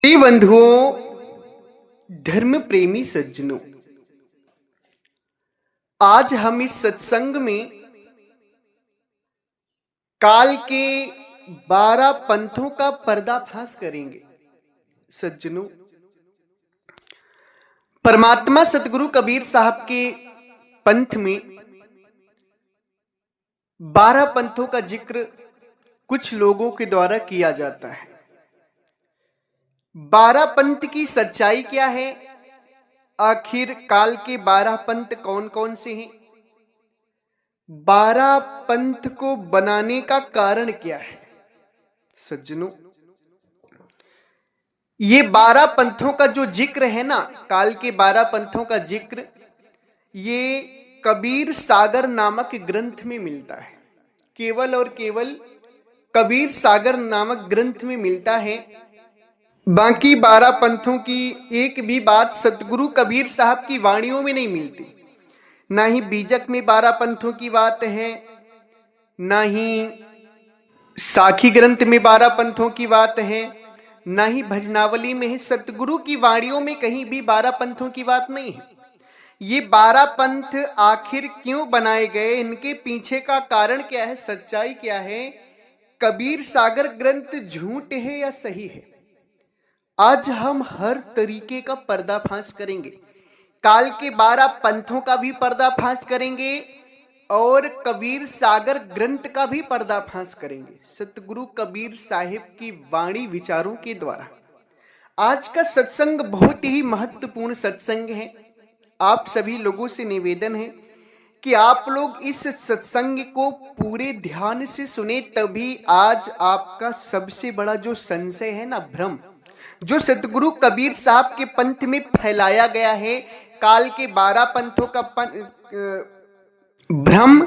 प्रिय बंधुओं, धर्म प्रेमी सज्जनों, आज हम इस सत्संग में काल के 12 पंथों का पर्दाफाश करेंगे। सज्जनों, परमात्मा सतगुरु कबीर साहब के पंथ में 12 पंथों का जिक्र कुछ लोगों के द्वारा किया जाता है। 12 पंथ की सच्चाई क्या है? आखिर काल के 12 पंथ कौन कौन से हैं? 12 पंथ को बनाने का कारण क्या है? सज्जनों, ये 12 पंथों का जो जिक्र है ना, काल के 12 पंथों का जिक्र ये कबीर सागर नामक ग्रंथ में मिलता है। केवल और केवल कबीर सागर नामक ग्रंथ में मिलता है। बाकी 12 पंथों की एक भी बात सतगुरु कबीर साहब की वाणियों में नहीं मिलती। ना ही बीजक में 12 पंथों की बात है, ना ही साखी ग्रंथ में 12 पंथों की बात है, ना ही भजनावली में है। सतगुरु की वाणियों में कहीं भी 12 पंथों की बात नहीं है। ये 12 पंथ आखिर क्यों बनाए गए, इनके पीछे का कारण क्या है, सच्चाई क्या है? कबीर सागर ग्रंथ झूठ है या सही है? आज हम हर तरीके का पर्दाफाश करेंगे। काल के 12 पंथों का भी पर्दाफाश करेंगे और कबीर सागर ग्रंथ का भी पर्दाफाश करेंगे, सतगुरु कबीर साहिब की वाणी विचारों के द्वारा। आज का सत्संग बहुत ही महत्वपूर्ण सत्संग है। आप सभी लोगों से निवेदन है कि आप लोग इस सत्संग को पूरे ध्यान से सुने, तभी आज आपका सबसे बड़ा जो संशय है ना, भ्रम, जो सतगुरु कबीर साहब के पंथ में फैलाया गया है, काल के 12 पंथों का भ्रम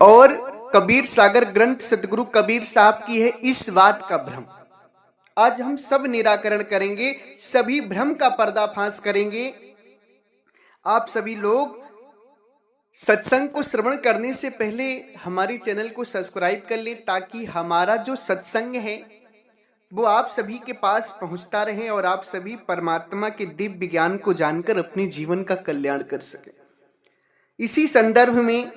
और कबीर सागर ग्रंथ सतगुरु कबीर साहब की है, इस बात का भ्रम आज हम सब निराकरण करेंगे, सभी भ्रम का पर्दाफाश करेंगे। आप सभी लोग सत्संग को श्रवण करने से पहले हमारी चैनल को सब्सक्राइब कर लें, ताकि हमारा जो सत्संग है वो आप सभी के पास पहुंचता रहे और आप सभी परमात्मा के दिव्य ज्ञान को जानकर अपने जीवन का कल्याण कर सके। इसी संदर्भ में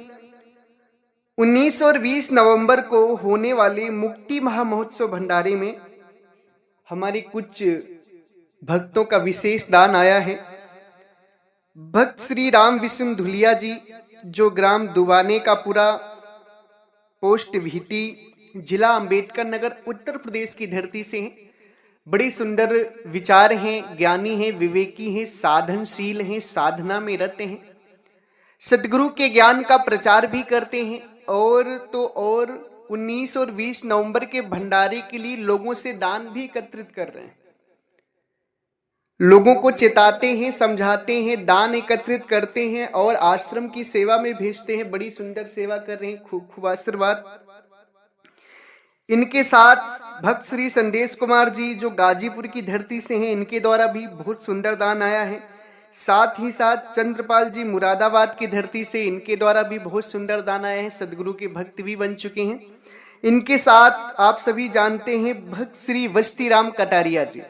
19 और 20 नवंबर को होने वाले मुक्ति महामहोत्सव भंडारे में हमारे कुछ भक्तों का विशेष दान आया है। भक्त श्री राम विष्णु धुलिया जी, जो ग्राम दुबाने का पूरा, पोस्ट भीटी, जिला अंबेडकर नगर, उत्तर प्रदेश की धरती से हैं। बड़े सुंदर विचार हैं, ज्ञानी हैं, विवेकी हैं, साधनशील हैं, साधना में रहते हैं, सतगुरु के ज्ञान का प्रचार भी करते हैं। और तो और 19 और 20 नवंबर के भंडारे के लिए लोगों से दान भी एकत्रित कर रहे हैं। लोगों को चेताते हैं, समझाते हैं, दान एकत्रित करते हैं और आश्रम की सेवा में भेजते हैं। बड़ी सुंदर सेवा कर रहे हैं, खूब खूब आशीर्वाद। इनके साथ भक्त श्री संदेश कुमार जी, जो गाजीपुर की धरती से हैं, इनके द्वारा भी बहुत सुंदर दान आया है। साथ ही साथ चंद्रपाल जी मुरादाबाद की धरती से, इनके द्वारा भी बहुत सुंदर दान आया है। सदगुरु के भक्त भी बन चुके हैं। इनके साथ आप सभी जानते हैं भक्त श्री वस्तीराम कटारिया जी।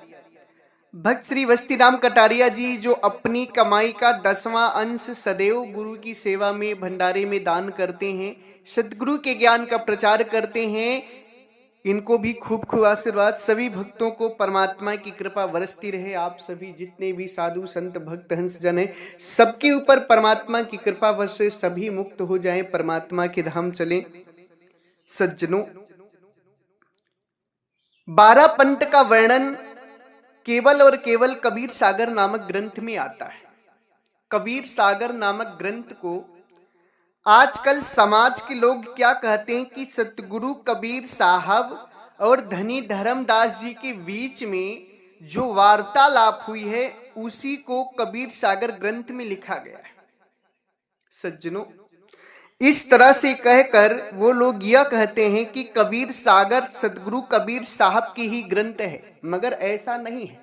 भक्त श्री वस्तीराम कटारिया जी, जो अपनी कमाई का 10वां अंश सदैव गुरु की सेवा में भंडारे में दान करते हैं, सदगुरु के ज्ञान का प्रचार करते हैं। इनको भी खूब खूब आशीर्वाद। सभी भक्तों को परमात्मा की कृपा बरसती रहे। आप सभी जितने भी साधु संत भक्त हंस जन हैं, सबके ऊपर परमात्मा की कृपा बरसे, सभी मुक्त हो जाएं, परमात्मा के धाम चलें। सज्जनों, 12 पंथ का वर्णन केवल और केवल कबीर सागर नामक ग्रंथ में आता है। कबीर सागर नामक ग्रंथ को आजकल समाज के लोग क्या कहते हैं कि सतगुरु कबीर साहब और धनी धर्मदास जी के बीच में जो वार्तालाप हुई है, उसी को कबीर सागर ग्रंथ में लिखा गया है। सज्जनों, इस तरह से कहकर वो लोग यह कहते हैं कि कबीर सागर सतगुरु कबीर साहब की ही ग्रंथ है, मगर ऐसा नहीं है।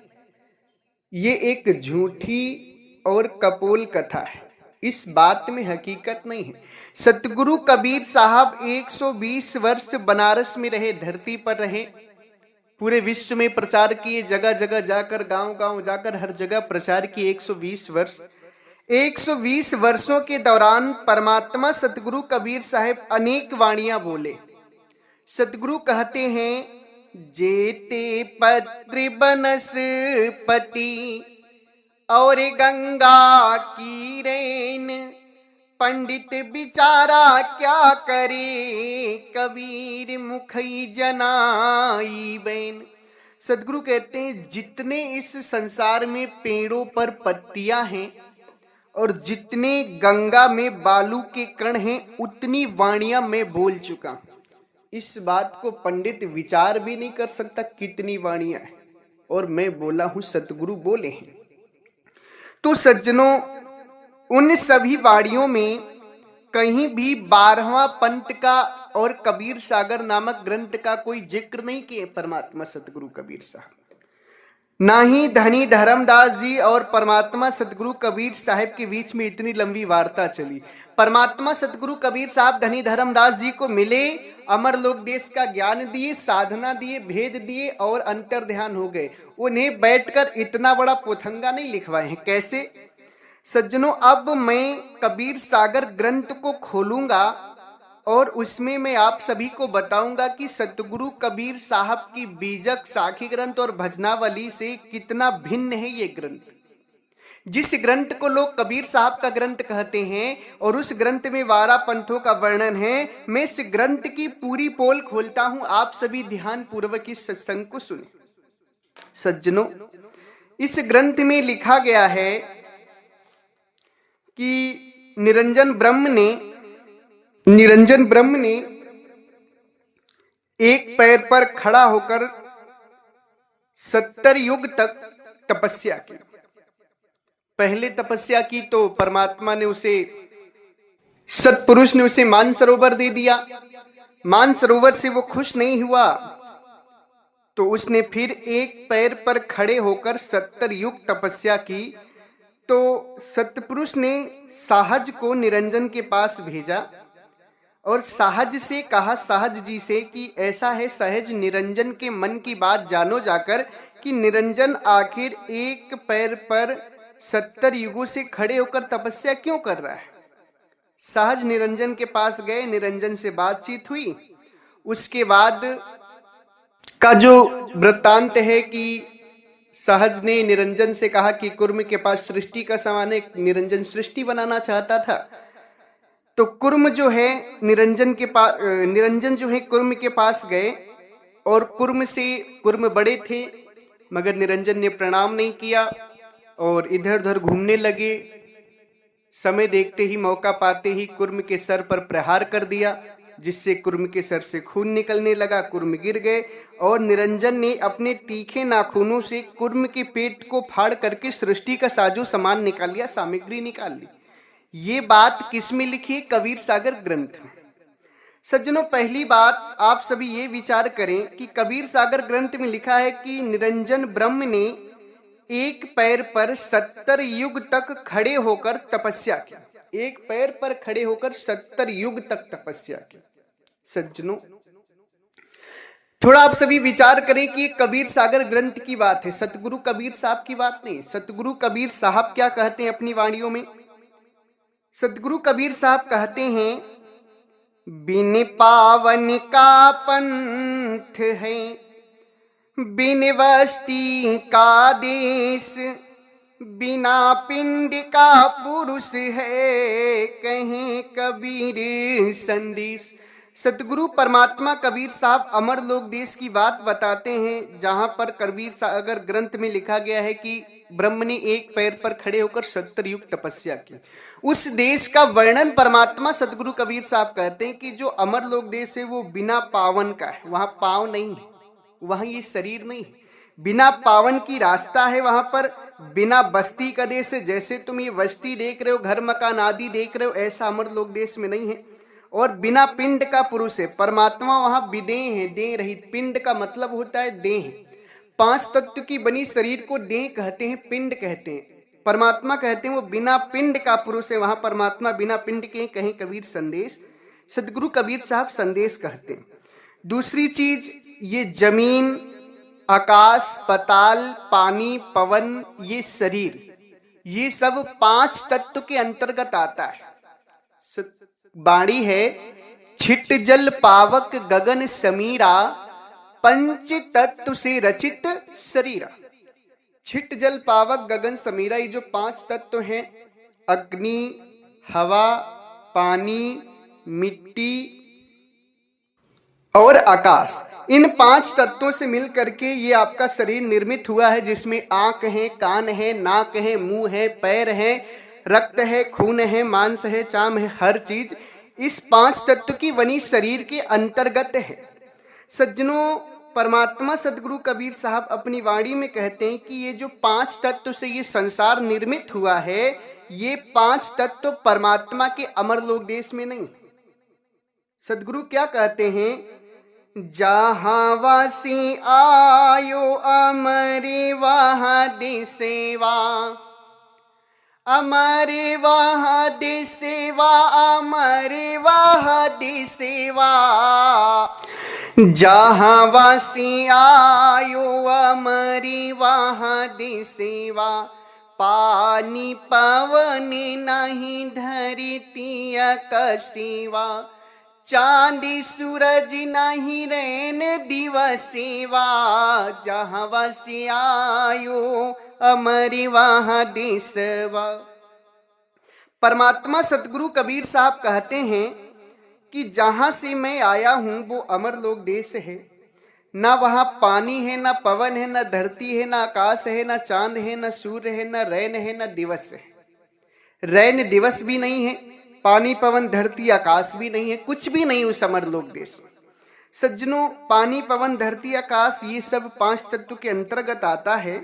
ये एक झूठी और कपोल कथा है। इस बात में हकीकत नहीं है। सतगुरु कबीर साहब 120 वर्ष बनारस में रहे, धरती पर रहे। पूरे विश्व में प्रचार किए, जगह जगह जाकर, गांव गांव जाकर हर जगह प्रचार किए 120 वर्ष। 120 वर्षों के दौरान परमात्मा सतगुरु कबीर साहब अनेक वाणियां बोले। सतगुरु कहते हैं, जेते पत्र बनस्पति और गंगा की रेन, पंडित बिचारा क्या करे, कबीर मुखई जनाई बैन। सदगुरु कहते हैं, जितने इस संसार में पेड़ों पर पत्तियां हैं और जितने गंगा में बालू के कण हैं, उतनी वाणियां मैं बोल चुका। इस बात को पंडित विचार भी नहीं कर सकता कितनी वाणियां हैं, और मैं बोला हूं, सतगुरु बोले हैं। तो सज्जनों, उन सभी वाणियों में कहीं भी 12वां पंथ का और कबीर सागर नामक ग्रंथ का कोई जिक्र नहीं किए परमात्मा सतगुरु कबीर साहब। ना ही धनी धर्मदास जी और परमात्मा सतगुरु कबीर साहब के बीच में इतनी लंबी वार्ता चली। परमात्मा सतगुरु कबीर साहब धनी धर्मदास जी को मिले, अमर लोक देश का ज्ञान दिए, साधना दिए, भेद दिए और अंतर ध्यान हो गए। उन्हें बैठकर इतना बड़ा पोथंगा नहीं लिखवाए हैं। कैसे? सज्जनों, अब मैं कबीर सागर ग्रंथ को खोलूंगा और उसमें मैं आप सभी को बताऊंगा कि सतगुरु कबीर साहब की बीजक साखी ग्रंथ और भजनावली से कितना भिन्न है ये ग्रंथ। जिस ग्रंथ को लोग कबीर साहब का ग्रंथ कहते हैं और उस ग्रंथ में 12 पंथों का वर्णन है, मैं इस ग्रंथ की पूरी पोल खोलता हूं। आप सभी ध्यान पूर्वक इस सत्संग को सुने। सज्जनों, इस ग्रंथ में लिखा गया है कि निरंजन ब्रह्म ने एक पैर पर खड़ा होकर 70 युग तक तपस्या की। पहले तपस्या की तो परमात्मा ने उसे, सतपुरुष ने उसे मानसरोवर दे दिया। मानसरोवर से वो खुश नहीं हुआ तो उसने फिर एक पैर पर खड़े होकर 70 युग तपस्या की। तो सतपुरुष ने साहज को निरंजन के पास भेजा और साहज से कहा, साहज जी से, कि ऐसा है सहज, निरंजन के मन की बात जानो जाकर कि निरंजन आखिर एक पैर पर 70 युगों से खड़े होकर तपस्या क्यों कर रहा है। सहज निरंजन के पास गए, निरंजन से बातचीत हुई। उसके बाद का जो वृत्तांत है कि सहज ने निरंजन से कहा कि कुर्म के पास सृष्टि का सामान है, निरंजन सृष्टि बनाना चाहता था। तो कुर्म जो है निरंजन जो है कुर्म के पास गए और कुर्म बड़े थे मगर निरंजन ने प्रणाम नहीं किया और इधर उधर घूमने लगे। समय देखते ही, मौका पाते ही कुर्म के सर पर प्रहार कर दिया, जिससे कुर्म के सर से खून निकलने लगा। कुर्म गिर गए और निरंजन ने अपने तीखे नाखूनों से कुर्म के पेट को फाड़ करके सृष्टि का साजो सामान निकाल लिया, सामग्री निकाल ली। ये बात किस में लिखी है? कबीर सागर ग्रंथ में। सज्जनों, पहली बात आप सभी ये विचार करें कि कबीर सागर ग्रंथ में लिखा है कि निरंजन ब्रह्म ने एक पैर पर 70 युग तक खड़े होकर तपस्या की। एक पैर पर खड़े होकर 70 युग तक तपस्या की। सज्जनों, थोड़ा आप सभी विचार करें कि कबीर सागर ग्रंथ की बात है, सतगुरु कबीर साहब की बात नहीं। सतगुरु कबीर साहब क्या कहते हैं अपनी वाणियों में? सतगुरु कबीर साहब कहते हैं, बिन पावन का पंथ है, बिन वस्ती का देश, बिना पिंड का पुरुष है, कहीं कबीर संदेश। सतगुरु परमात्मा कबीर साहब अमर लोक देश की बात बताते हैं, जहां पर कबीर सागर ग्रंथ में लिखा गया है कि ब्रह्म ने एक पैर पर खड़े होकर 70 युग तपस्या की। उस देश का वर्णन परमात्मा सतगुरु कबीर साहब कहते हैं कि जो अमर लोक देश है वो बिना पावन का है। वहां पाव नहीं है, वहां ये शरीर नहीं है, बिना पावन की रास्ता है वहां पर। बिना बस्ती का देश है, जैसे तुम ये बस्ती देख रहे हो, घर मकान आदि देख रहे हो, ऐसा अमर लोक देश में नहीं है। और बिना पिंड का पुरुष है, परमात्मा वहां विदेह है, देह रहित। पिंड का मतलब होता है देह। 5 तत्व की बनी शरीर को देह कहते हैं, पिंड कहते हैं। परमात्मा कहते हैं वो बिना पिंड का पुरुष है, वहां परमात्मा बिना पिंड के। कहीं कबीर संदेश, सतगुरु कबीर साहब संदेश कहते हैं। दूसरी चीज, ये जमीन आकाश, पाताल, पानी, पवन, ये शरीर, ये सब पांच तत्व के अंतर्गत आता है। वाणी है, छिट जल पावक गगन समीरा, पंच तत्व से रचित शरीरा। छिट जल पावक गगन समीरा, ये जो पांच तत्व हैं, अग्नि, हवा, पानी, मिट्टी और आकाश, इन पांच तत्वों से मिल करके ये आपका शरीर निर्मित हुआ है, जिसमें आंख है, कान है, नाक है, मुंह है, पैर है, रक्त है, खून है, मांस है, चाम है, हर चीज इस पांच तत्व की बनी शरीर के अंतर्गत है। सज्जनों, परमात्मा सदगुरु कबीर साहब अपनी वाणी में कहते हैं कि ये जो पांच तत्व से ये संसार निर्मित हुआ है, ये पांच तत्व परमात्मा के अमरलोक देश में नहीं। सदगुरु क्या कहते हैं, जहां वासी आयो अमरे वहां दिसेवा, अमरे वहां दिसेवा, अमरे वहां दिसेवा। जहां वासी आयो अमरी वहां दिसेवा, पानी पवन नहीं धरती आकाशिवा, चांदी सूरज नहीं रैन दिवसेवा। जहां वासी आयो अमरी वहां दिसवा। परमात्मा सतगुरु कबीर साहब कहते हैं कि जहां से मैं आया हूं वो अमरलोक देश है। ना वहां पानी है, ना पवन है, ना धरती है, ना आकाश है, ना चांद है, ना सूर्य है, ना रैन है, ना दिवस है। रैन दिवस भी नहीं है, पानी पवन धरती आकाश भी नहीं है, कुछ भी नहीं उस अमरलोक देश में। सज्जनों, पानी पवन धरती आकाश ये सब पांच तत्व के अंतर्गत आता है।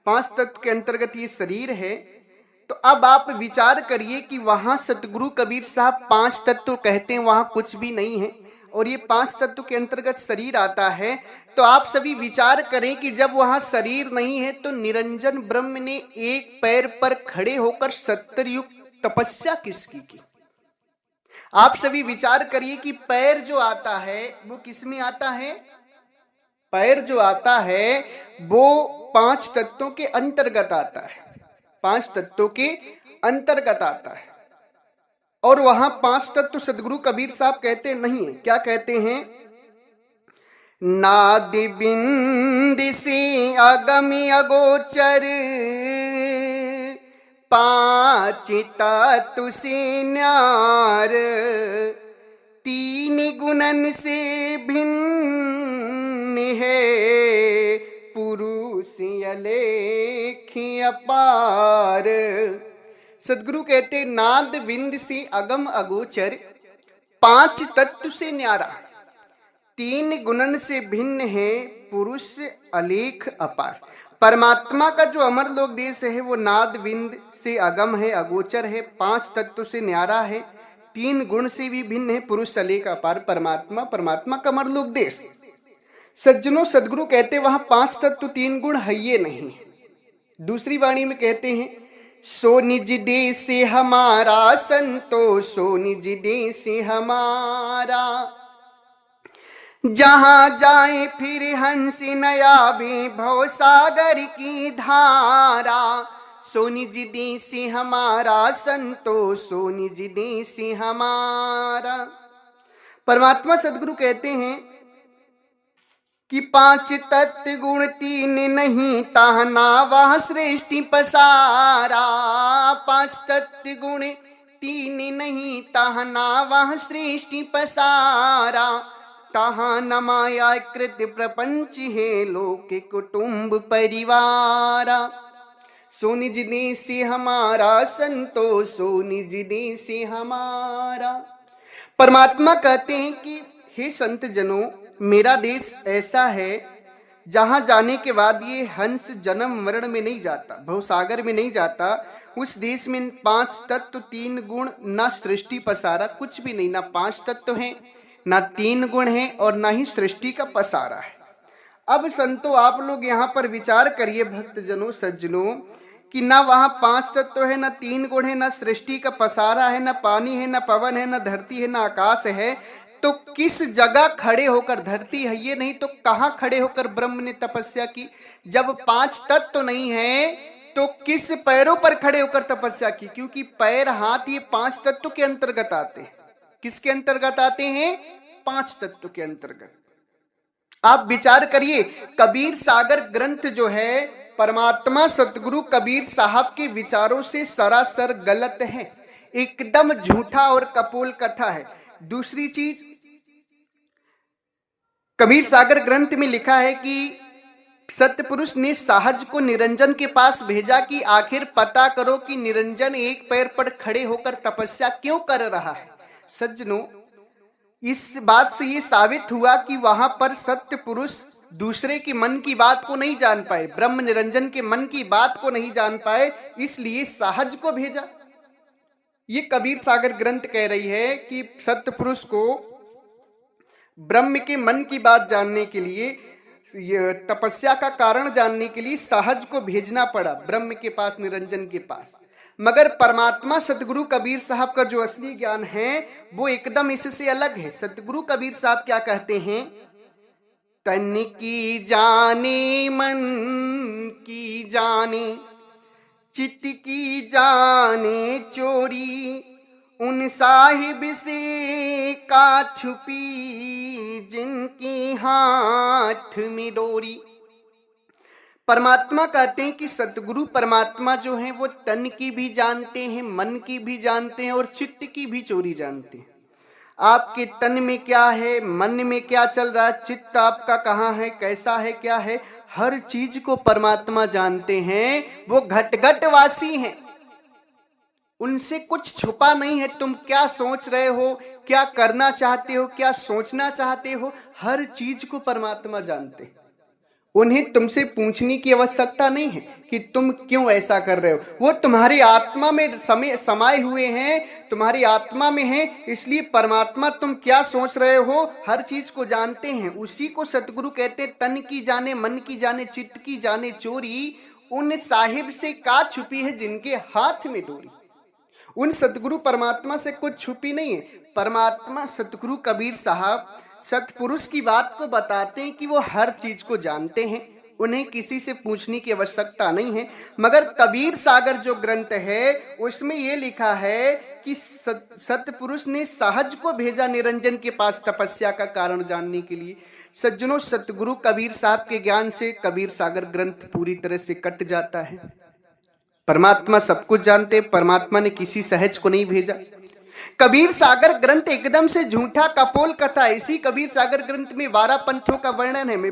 पांच तत्व के अंतर्गत ये शरीर है। तो अब आप विचार करिए कि वहां सतगुरु कबीर साहब पांच तत्व कहते हैं, वहां कुछ भी नहीं है और ये पांच तत्व के अंतर्गत शरीर आता है। तो आप सभी विचार करें कि जब वहां शरीर नहीं है तो निरंजन ब्रह्म ने एक पैर पर खड़े होकर 70 युग तपस्या किसकी की? आप सभी विचार करिए कि पैर जो आता है वो किसमें आता है? पैर जो आता है वो पांच तत्वों के अंतर्गत आता है, पांच तत्वों के अंतर्गत आता है। और वहां पांच तत्व सदगुरु कबीर साहब कहते नहीं है। क्या कहते हैं? नादि बिंदिसी अगमि अगोचर, पांच तत्व से न्यार, तीन गुणन से भिन्न है, पुरुष अलेख अपार। सदगुरु कहते नाद बिंद से अगम अगोचर, पांच तत्व से न्यारा, तीन गुणन से भिन्न है, पुरुष अलेख अपार। परमात्मा का जो अमरलोक देश है वो नाद बिंद से अगम है, अगोचर है, पांच तत्व से न्यारा है, तीन गुण से भी भिन्न है, पुरुष अलेख अपार। परमात्मा का अमरलोक देश। सज्जनों, सदगुरु कहते वहां पांच तत्व तीन गुण है ये नहीं। दूसरी वाणी में कहते हैं, सो निज देश हमारा संतोष, सो निज देश हमारा, जहां जाए फिर हंस नया भी भव सागर की धारा। सो निज देश हमारा संतोष, सो निज देश हमारा। परमात्मा सदगुरु कहते हैं कि पांच तत्व गुण तीन नहीं, ताहना वह सृष्टि पसारा। पांच तत्व गुण तीन नहीं, ताहना वह सृष्टि पसारा, तहाँ न माया कृत प्रपंच है, लोक कुटुंब परिवारा। सो निज देश हमारा संतोष, सो निज देश हमारा। परमात्मा कहते हैं कि हे संत जनों, मेरा देश ऐसा है जहां जाने के बाद ये हंस जन्म मरण में नहीं जाता, भवसागर में नहीं जाता। उस देश में पांच तत्व तीन गुण, ना सृष्टि पसारा, कुछ भी नहीं। ना पांच तत्व हैं, ना तीन गुण हैं और ना ही सृष्टि का पसारा है। अब संतों, आप लोग यहाँ पर विचार करिए भक्तजनों, सज्जनों, कि ना वहाँ पांच तत्व है, ना तीन गुण है, ना सृष्टि का पसारा है, ना पानी है, ना पवन है, ना धरती है, ना आकाश है। तो किस जगह खड़े होकर, धरती है ये नहीं तो कहां खड़े होकर ब्रह्म ने तपस्या की? जब पांच तत्व तो नहीं है तो किस पैरों पर खड़े होकर तपस्या की? क्योंकि पैर हाथ ये पांच तत्व के अंतर्गत आते हैं। किसके अंतर्गत आते हैं? पांच तत्व के अंतर्गत। आप विचार करिए, कबीर सागर ग्रंथ जो है परमात्मा सतगुरु कबीर साहब के विचारों से सरासर गलत है, एकदम झूठा और कपोल कथा है। दूसरी चीज, कबीर सागर ग्रंथ में लिखा है कि सतपुरुष ने साहज को निरंजन के पास भेजा कि आखिर पता करो कि निरंजन एक पैर पर खड़े होकर तपस्या क्यों कर रहा है। सज्जनों, इस बात से ये साबित हुआ कि वहां पर सत्य पुरुष दूसरे के मन की बात को नहीं जान पाए, ब्रह्म निरंजन के मन की बात को नहीं जान पाए, इसलिए साहज को भेजा। ये कबीर सागर ग्रंथ कह रही है कि सत्य पुरुष को ब्रह्म के मन की बात जानने के लिए, तपस्या का कारण जानने के लिए साहज को भेजना पड़ा ब्रह्म के पास, निरंजन के पास। मगर परमात्मा सतगुरु कबीर साहब का जो असली ज्ञान है वो एकदम इससे अलग है। सतगुरु कबीर साहब क्या कहते हैं? तन की जाने, मन की जाने, चित्त की जाने चोरी, उन साहिब से का छुपी, जिनकी हाथ में डोरी। परमात्मा कहते हैं कि सतगुरु परमात्मा जो है वो तन की भी जानते हैं, मन की भी जानते हैं और चित्त की भी चोरी जानते हैं। आपके तन में क्या है, मन में क्या चल रहा है, चित्त आपका कहाँ है, कैसा है, क्या है, हर चीज को परमात्मा जानते हैं। वो घट घट वासी हैं, उनसे कुछ छुपा नहीं है। तुम क्या सोच रहे हो, क्या करना चाहते हो, क्या सोचना चाहते हो, हर चीज को परमात्मा जानते हैं। उन्हें तुमसे पूछने की आवश्यकता नहीं है कि तुम क्यों ऐसा कर रहे हो। वो तुम्हारी आत्मा में समाये हुए हैं, तुम्हारी आत्मा में है, इसलिए परमात्मा तुम क्या सोच रहे हो हर चीज को जानते हैं। उसी को सतगुरु कहते, तन की जाने, मन की जाने, चित्त की जाने चोरी, उन साहिब से का छुपी है, जिनके हाथ में डोरी। उन सतगुरु परमात्मा से कुछ छुपी नहीं है। परमात्मा सतगुरु कबीर साहब सतपुरुष की बात को बताते हैं कि वो हर चीज को जानते हैं, उन्हें किसी से पूछने की आवश्यकता नहीं है। मगर कबीर सागर जो ग्रंथ है उसमें ये लिखा है कि सतपुरुष ने सहज को भेजा निरंजन के पास तपस्या का कारण जानने के लिए। सज्जनों, सतगुरु कबीर साहब के ज्ञान से कबीर सागर ग्रंथ पूरी तरह से कट जाता है। परमात्मा सब कुछ जानते, परमात्मा ने किसी सहज को नहीं भेजा। कबीर सागर ग्रंथ एकदम से झूठा कपोल कथा है। इसी कबीर सागर ग्रंथ में 12 पंथों का वर्णन है। मैं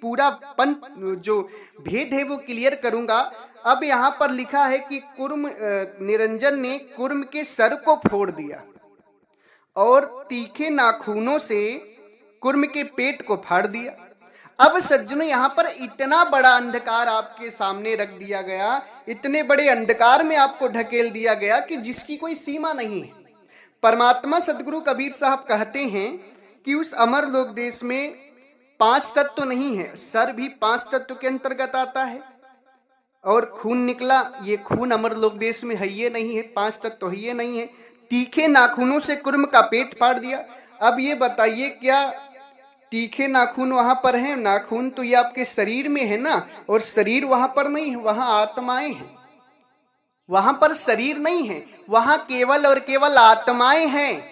पूरा पंथ जो भेद है वो क्लियर करूंगा। अब यहाँ पर लिखा है कि कुर्म निरंजन ने कुर्म के सर को फोड़ दिया और तीखे नाखूनों से कुर्म के पेट को फाड़ दिया। अब सज्जनों, यहाँ पर इतना बड़ा अंधकार आपके सामने रख दिया गया, इतने बड़े अंधकार में आपको ढकेल दिया गया कि जिसकी कोई सीमा नहीं है। परमात्मा सतगुरु कबीर साहब कहते हैं कि उस अमर लोक देश में 5 तत्व तो नहीं है, सर भी 5 तत्व के अंतर्गत आता है। और खून निकला, ये खून अमर लोक देश में है ये नहीं है, 5 तत्व तो है ये नहीं है। तीखे नाखूनों से कुर्म का पेट फाड़ दिया। अब ये बताइए, क्या तीखे नाखून वहां पर हैं? नाखून तो ये आपके शरीर में है ना, और शरीर वहां पर नहीं है, वहां आत्माएं हैं। वहां पर शरीर नहीं है, वहां केवल और केवल आत्माएं हैं।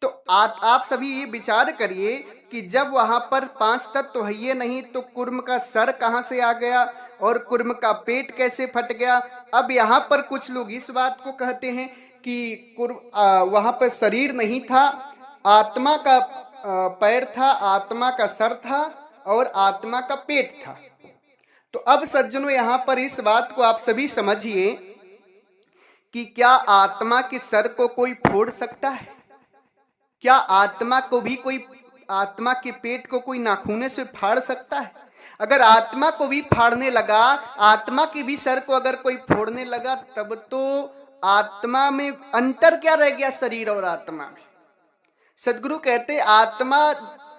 तो आप सभी ये विचार करिए कि जब वहां पर 5 तत्व तो है ये नहीं, तो कुर्म का सर कहां से आ गया और कुर्म का पेट कैसे फट गया। अब यहाँ पर कुछ लोग इस बात को कहते हैं कि वहां पर शरीर नहीं था, आत्मा का पैर था, आत्मा का सर था और आत्मा का पेट था। तो अब सज्जनों, यहाँ पर इस बात को आप सभी समझिए कि क्या आत्मा के सर को कोई फोड़ सकता है? क्या आत्मा को भी कोई, आत्मा के पेट को कोई नाखूने से फाड़ सकता है? अगर आत्मा को भी फाड़ने लगा, आत्मा के भी सर को अगर कोई फोड़ने लगा, तब तो आत्मा में अंतर क्या रह गया शरीर और आत्मा में? सदगुरु कहते आत्मा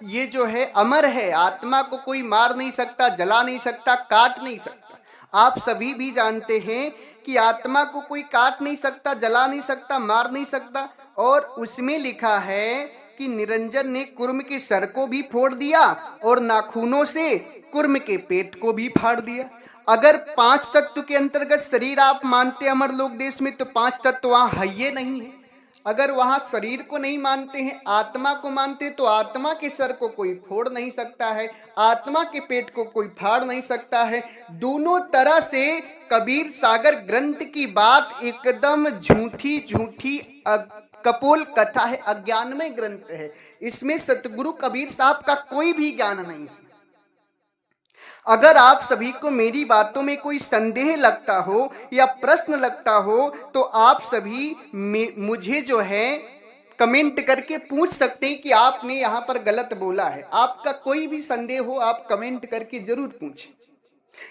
ये जो है अमर है, आत्मा को कोई मार नहीं सकता, जला नहीं सकता, काट नहीं सकता। आप सभी भी जानते हैं कि आत्मा को कोई काट नहीं सकता, जला नहीं सकता, मार नहीं सकता। और उसमें लिखा है कि निरंजन ने कुर्म के सर को भी फोड़ दिया और नाखूनों से कुर्म के पेट को भी फाड़ दिया। अगर 5 तत्व के अंतर्गत शरीर आप मानते अमर लोक देश में, तो 5 तत्व वहां है ही नहीं है। अगर वहां शरीर को नहीं मानते हैं, आत्मा को मानते, तो आत्मा के सर को कोई फोड़ नहीं सकता है, आत्मा के पेट को कोई फाड़ नहीं सकता है। दोनों तरह से कबीर सागर ग्रंथ की बात एकदम झूठी झूठी कपोल कथा है, अज्ञानमय ग्रंथ है। इसमें सतगुरु कबीर साहब का कोई भी ज्ञान नहीं है। अगर आप सभी को मेरी बातों में कोई संदेह लगता हो या प्रश्न लगता हो, तो आप सभी मुझे जो है कमेंट करके पूछ सकते हैं कि आपने यहाँ पर गलत बोला है। आपका कोई भी संदेह हो, आप कमेंट करके जरूर पूछें।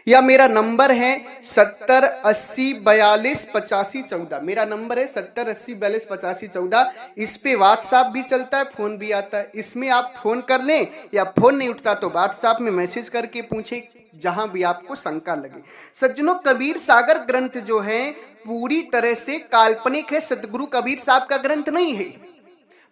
या मेरा नंबर है 7080428514। मेरा नंबर है 7080428514। इस पे व्हाट्सएप भी चलता है, फोन भी आता है। इसमें आप फोन कर लें, या फोन नहीं उठता तो व्हाट्सएप में मैसेज करके पूछें, जहां भी आपको शंका लगे। सज्जनों, कबीर सागर ग्रंथ जो है पूरी तरह से काल्पनिक है, सतगुरु कबीर साहब का ग्रंथ नहीं है।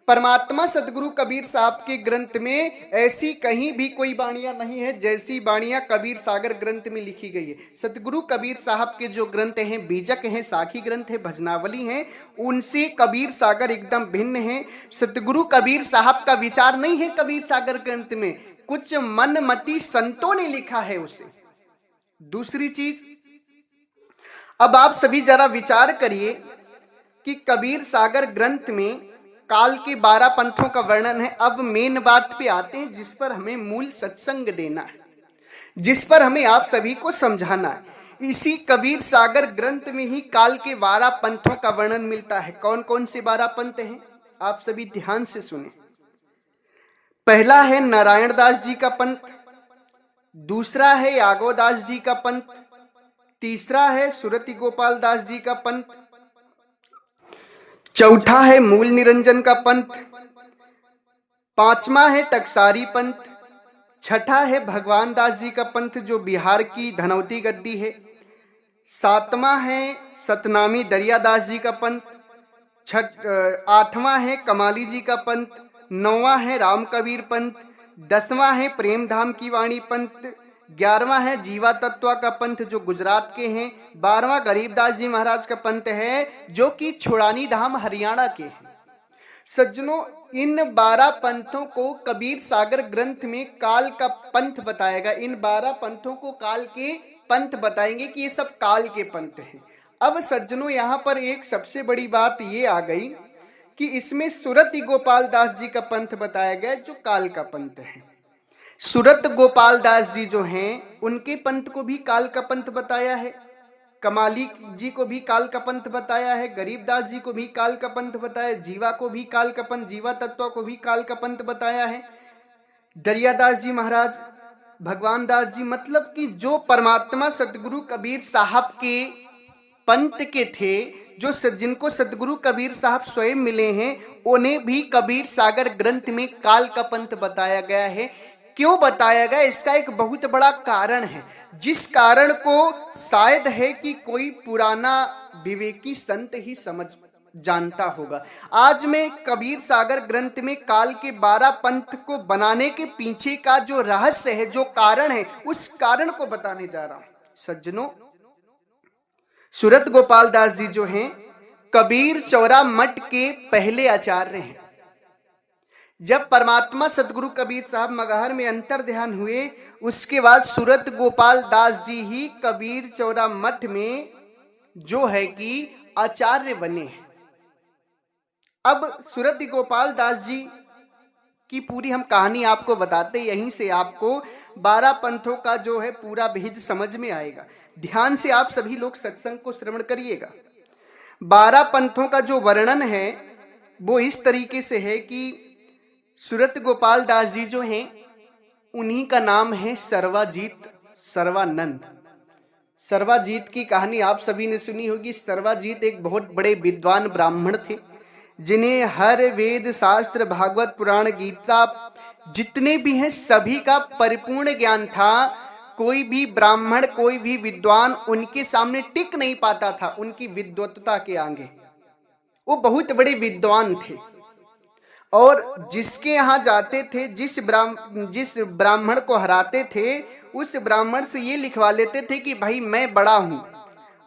परमात्मा सतगुरु कबीर साहब के ग्रंथ में ऐसी कहीं भी कोई वाणियां नहीं है जैसी वाणियां कबीर सागर ग्रंथ में लिखी गई है। सतगुरु कबीर साहब के जो ग्रंथ हैं, बीजक हैं, साखी ग्रंथ है, भजनावली हैं, उनसे कबीर सागर एकदम भिन्न है। सतगुरु कबीर साहब का विचार नहीं है कबीर सागर ग्रंथ में, कुछ मनमती संतों ने लिखा है उसे। दूसरी चीज, अब आप सभी जरा विचार करिए कि कबीर सागर ग्रंथ में काल के 12 पंथों का वर्णन है। अब मेन बात पे आते हैं, जिस पर हमें मूल सत्संग देना है, जिस पर हमें आप सभी को समझाना है। इसी कबीर सागर ग्रंथ में ही काल के 12 पंथों का वर्णन मिलता है। कौन कौन से 12 पंथ हैं, आप सभी ध्यान से सुने। पहला है नारायण दास जी का पंथ, दूसरा है यागोदास जी का पंथ, तीसरा है सुरति गोपाल दास जी का पंथ, चौथा है मूल निरंजन का पंथ, पांचवा है टकसारी पंथ, छठा है भगवान दास जी का पंथ जो बिहार की धनौती गद्दी है, सातवां है सतनामी दरियादास जी का पंथ, आठवां है कमाली जी का पंथ, नौवां है राम कबीर पंथ, 10वां है प्रेम धाम की वाणी पंथ, 11वां है जीवा तत्वा का पंथ जो गुजरात के हैं, 12वां गरीबदास जी महाराज का पंथ है जो कि छुड़ानी धाम हरियाणा के हैं। सज्जनों, इन 12 पंथों को कबीर सागर ग्रंथ में काल का पंथ बताएगा। इन 12 पंथों को काल के पंथ बताएंगे कि ये सब काल के पंथ हैं। अब सज्जनों, यहाँ पर एक सबसे बड़ी बात ये आ गई कि इसमें सुरति गोपाल दास जी का पंथ बताया गया जो काल का पंथ है। सुरत गोपाल दास जी जो हैं, उनके पंथ को भी काल का पंथ बताया है, कमाली जी को भी काल का पंथ बताया है, गरीबदास जी को भी काल का पंथ बताया, जीवा को भी काल का पंथ, जीवा तत्व को भी काल का पंथ बताया है, दरियादास जी महाराज, भगवान दास जी, मतलब कि जो परमात्मा सतगुरु कबीर साहब के पंथ के थे, जो जिनको सतगुरु कबीर साहब स्वयं मिले हैं, उन्हें भी कबीर सागर ग्रंथ में काल का पंथ बताया गया है। क्यों बताया गया, इसका एक बहुत बड़ा कारण है, जिस कारण को शायद है कि कोई पुराना विवेकी संत ही समझ जानता होगा। आज मैं कबीर सागर ग्रंथ में काल के 12 पंथ को बनाने के पीछे का जो रहस्य है, जो कारण है, उस कारण को बताने जा रहा हूं। सज्जनों, सुरत गोपाल दास जी जो हैं, कबीर चौरा मठ के पहले आचार्य हैं। जब परमात्मा सतगुरु कबीर साहब मगहर में अंतर ध्यान हुए, उसके बाद सुरत गोपाल दास जी ही कबीर चौरा मठ में जो है कि आचार्य बने हैं। अब सुरत गोपाल दास जी की पूरी हम कहानी आपको बताते, यहीं से आपको 12 पंथों का जो है पूरा भेद समझ में आएगा। ध्यान से आप सभी लोग सत्संग को श्रवण करिएगा। 12 पंथों का जो वर्णन है वो इस तरीके से है कि सुरत गोपाल दास जी जो हैं, उन्हीं का नाम है सर्वाजीत सर्वानंद। सर्वाजीत की कहानी आप सभी ने सुनी होगी। सर्वाजीत एक बहुत बड़े विद्वान ब्राह्मण थे, जिन्हें हर वेद शास्त्र भागवत पुराण गीता जितने भी हैं सभी का परिपूर्ण ज्ञान था। कोई भी ब्राह्मण, कोई भी विद्वान उनके सामने टिक नहीं पाता था उनकी विद्वत्ता के आगे। वो बहुत बड़े विद्वान थे और जिसके यहाँ जाते थे, जिस ब्राह्मण को हराते थे, उस ब्राह्मण से ये लिखवा लेते थे कि भाई मैं बड़ा हूं।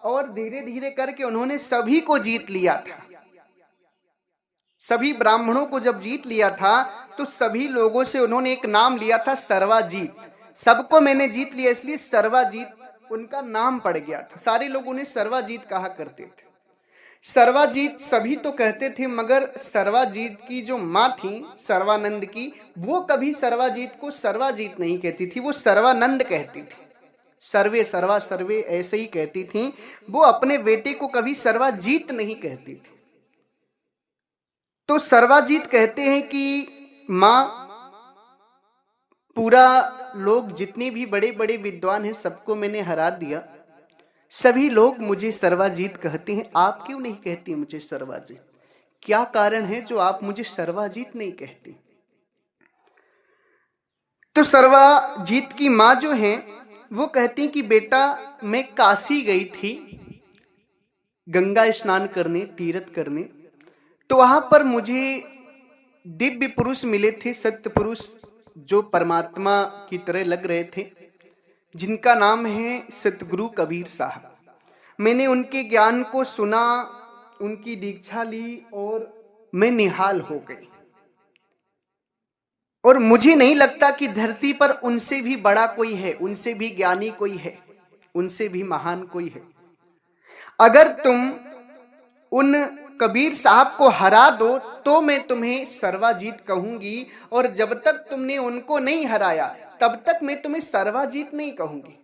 और धीरे धीरे करके उन्होंने सभी को जीत लिया था। सभी ब्राह्मणों को जब जीत लिया था तो सभी लोगों से उन्होंने एक नाम लिया था, सर्वाजीत। सबको मैंने जीत लिया, इसलिए सर्वाजीत उनका नाम पड़ गया था। सारे लोग उन्हें सर्वाजीत कहा करते थे। सर्वाजीत सभी तो कहते थे, मगर सर्वाजीत की जो माँ थी सर्वानंद की, वो कभी सर्वाजीत को सर्वाजीत नहीं कहती थी, वो सर्वानंद कहती थी। सर्वे सर्वा सर्वे ऐसे ही कहती थी। वो अपने बेटे को कभी सर्वाजीत नहीं कहती थी। तो सर्वाजीत कहते हैं कि माँ, पूरा लोग जितने भी बड़े बड़े विद्वान हैं सबको मैंने हरा दिया, सभी लोग मुझे सर्वाजीत कहते हैं, आप क्यों नहीं कहती मुझे सर्वाजीत? क्या कारण है जो आप मुझे सर्वाजीत नहीं कहती? तो सर्वाजीत की माँ जो है वो कहती कि बेटा, मैं काशी गई थी गंगा स्नान करने, तीर्थ करने, तो वहां पर मुझे दिव्य पुरुष मिले थे, सत्य पुरुष जो परमात्मा की तरह लग रहे थे, जिनका नाम है सतगुरु कबीर साहब। मैंने उनके ज्ञान को सुना, उनकी दीक्षा ली और मैं निहाल हो गई। और मुझे नहीं लगता कि धरती पर उनसे भी बड़ा कोई है, उनसे भी ज्ञानी कोई है, उनसे भी महान कोई है। अगर तुम उन कबीर साहब को हरा दो तो मैं तुम्हें सर्वाजीत कहूंगी, और जब तक तुमने उनको नहीं हराया तब तक मैं तुम्हें सर्वाजीत नहीं कहूंगी।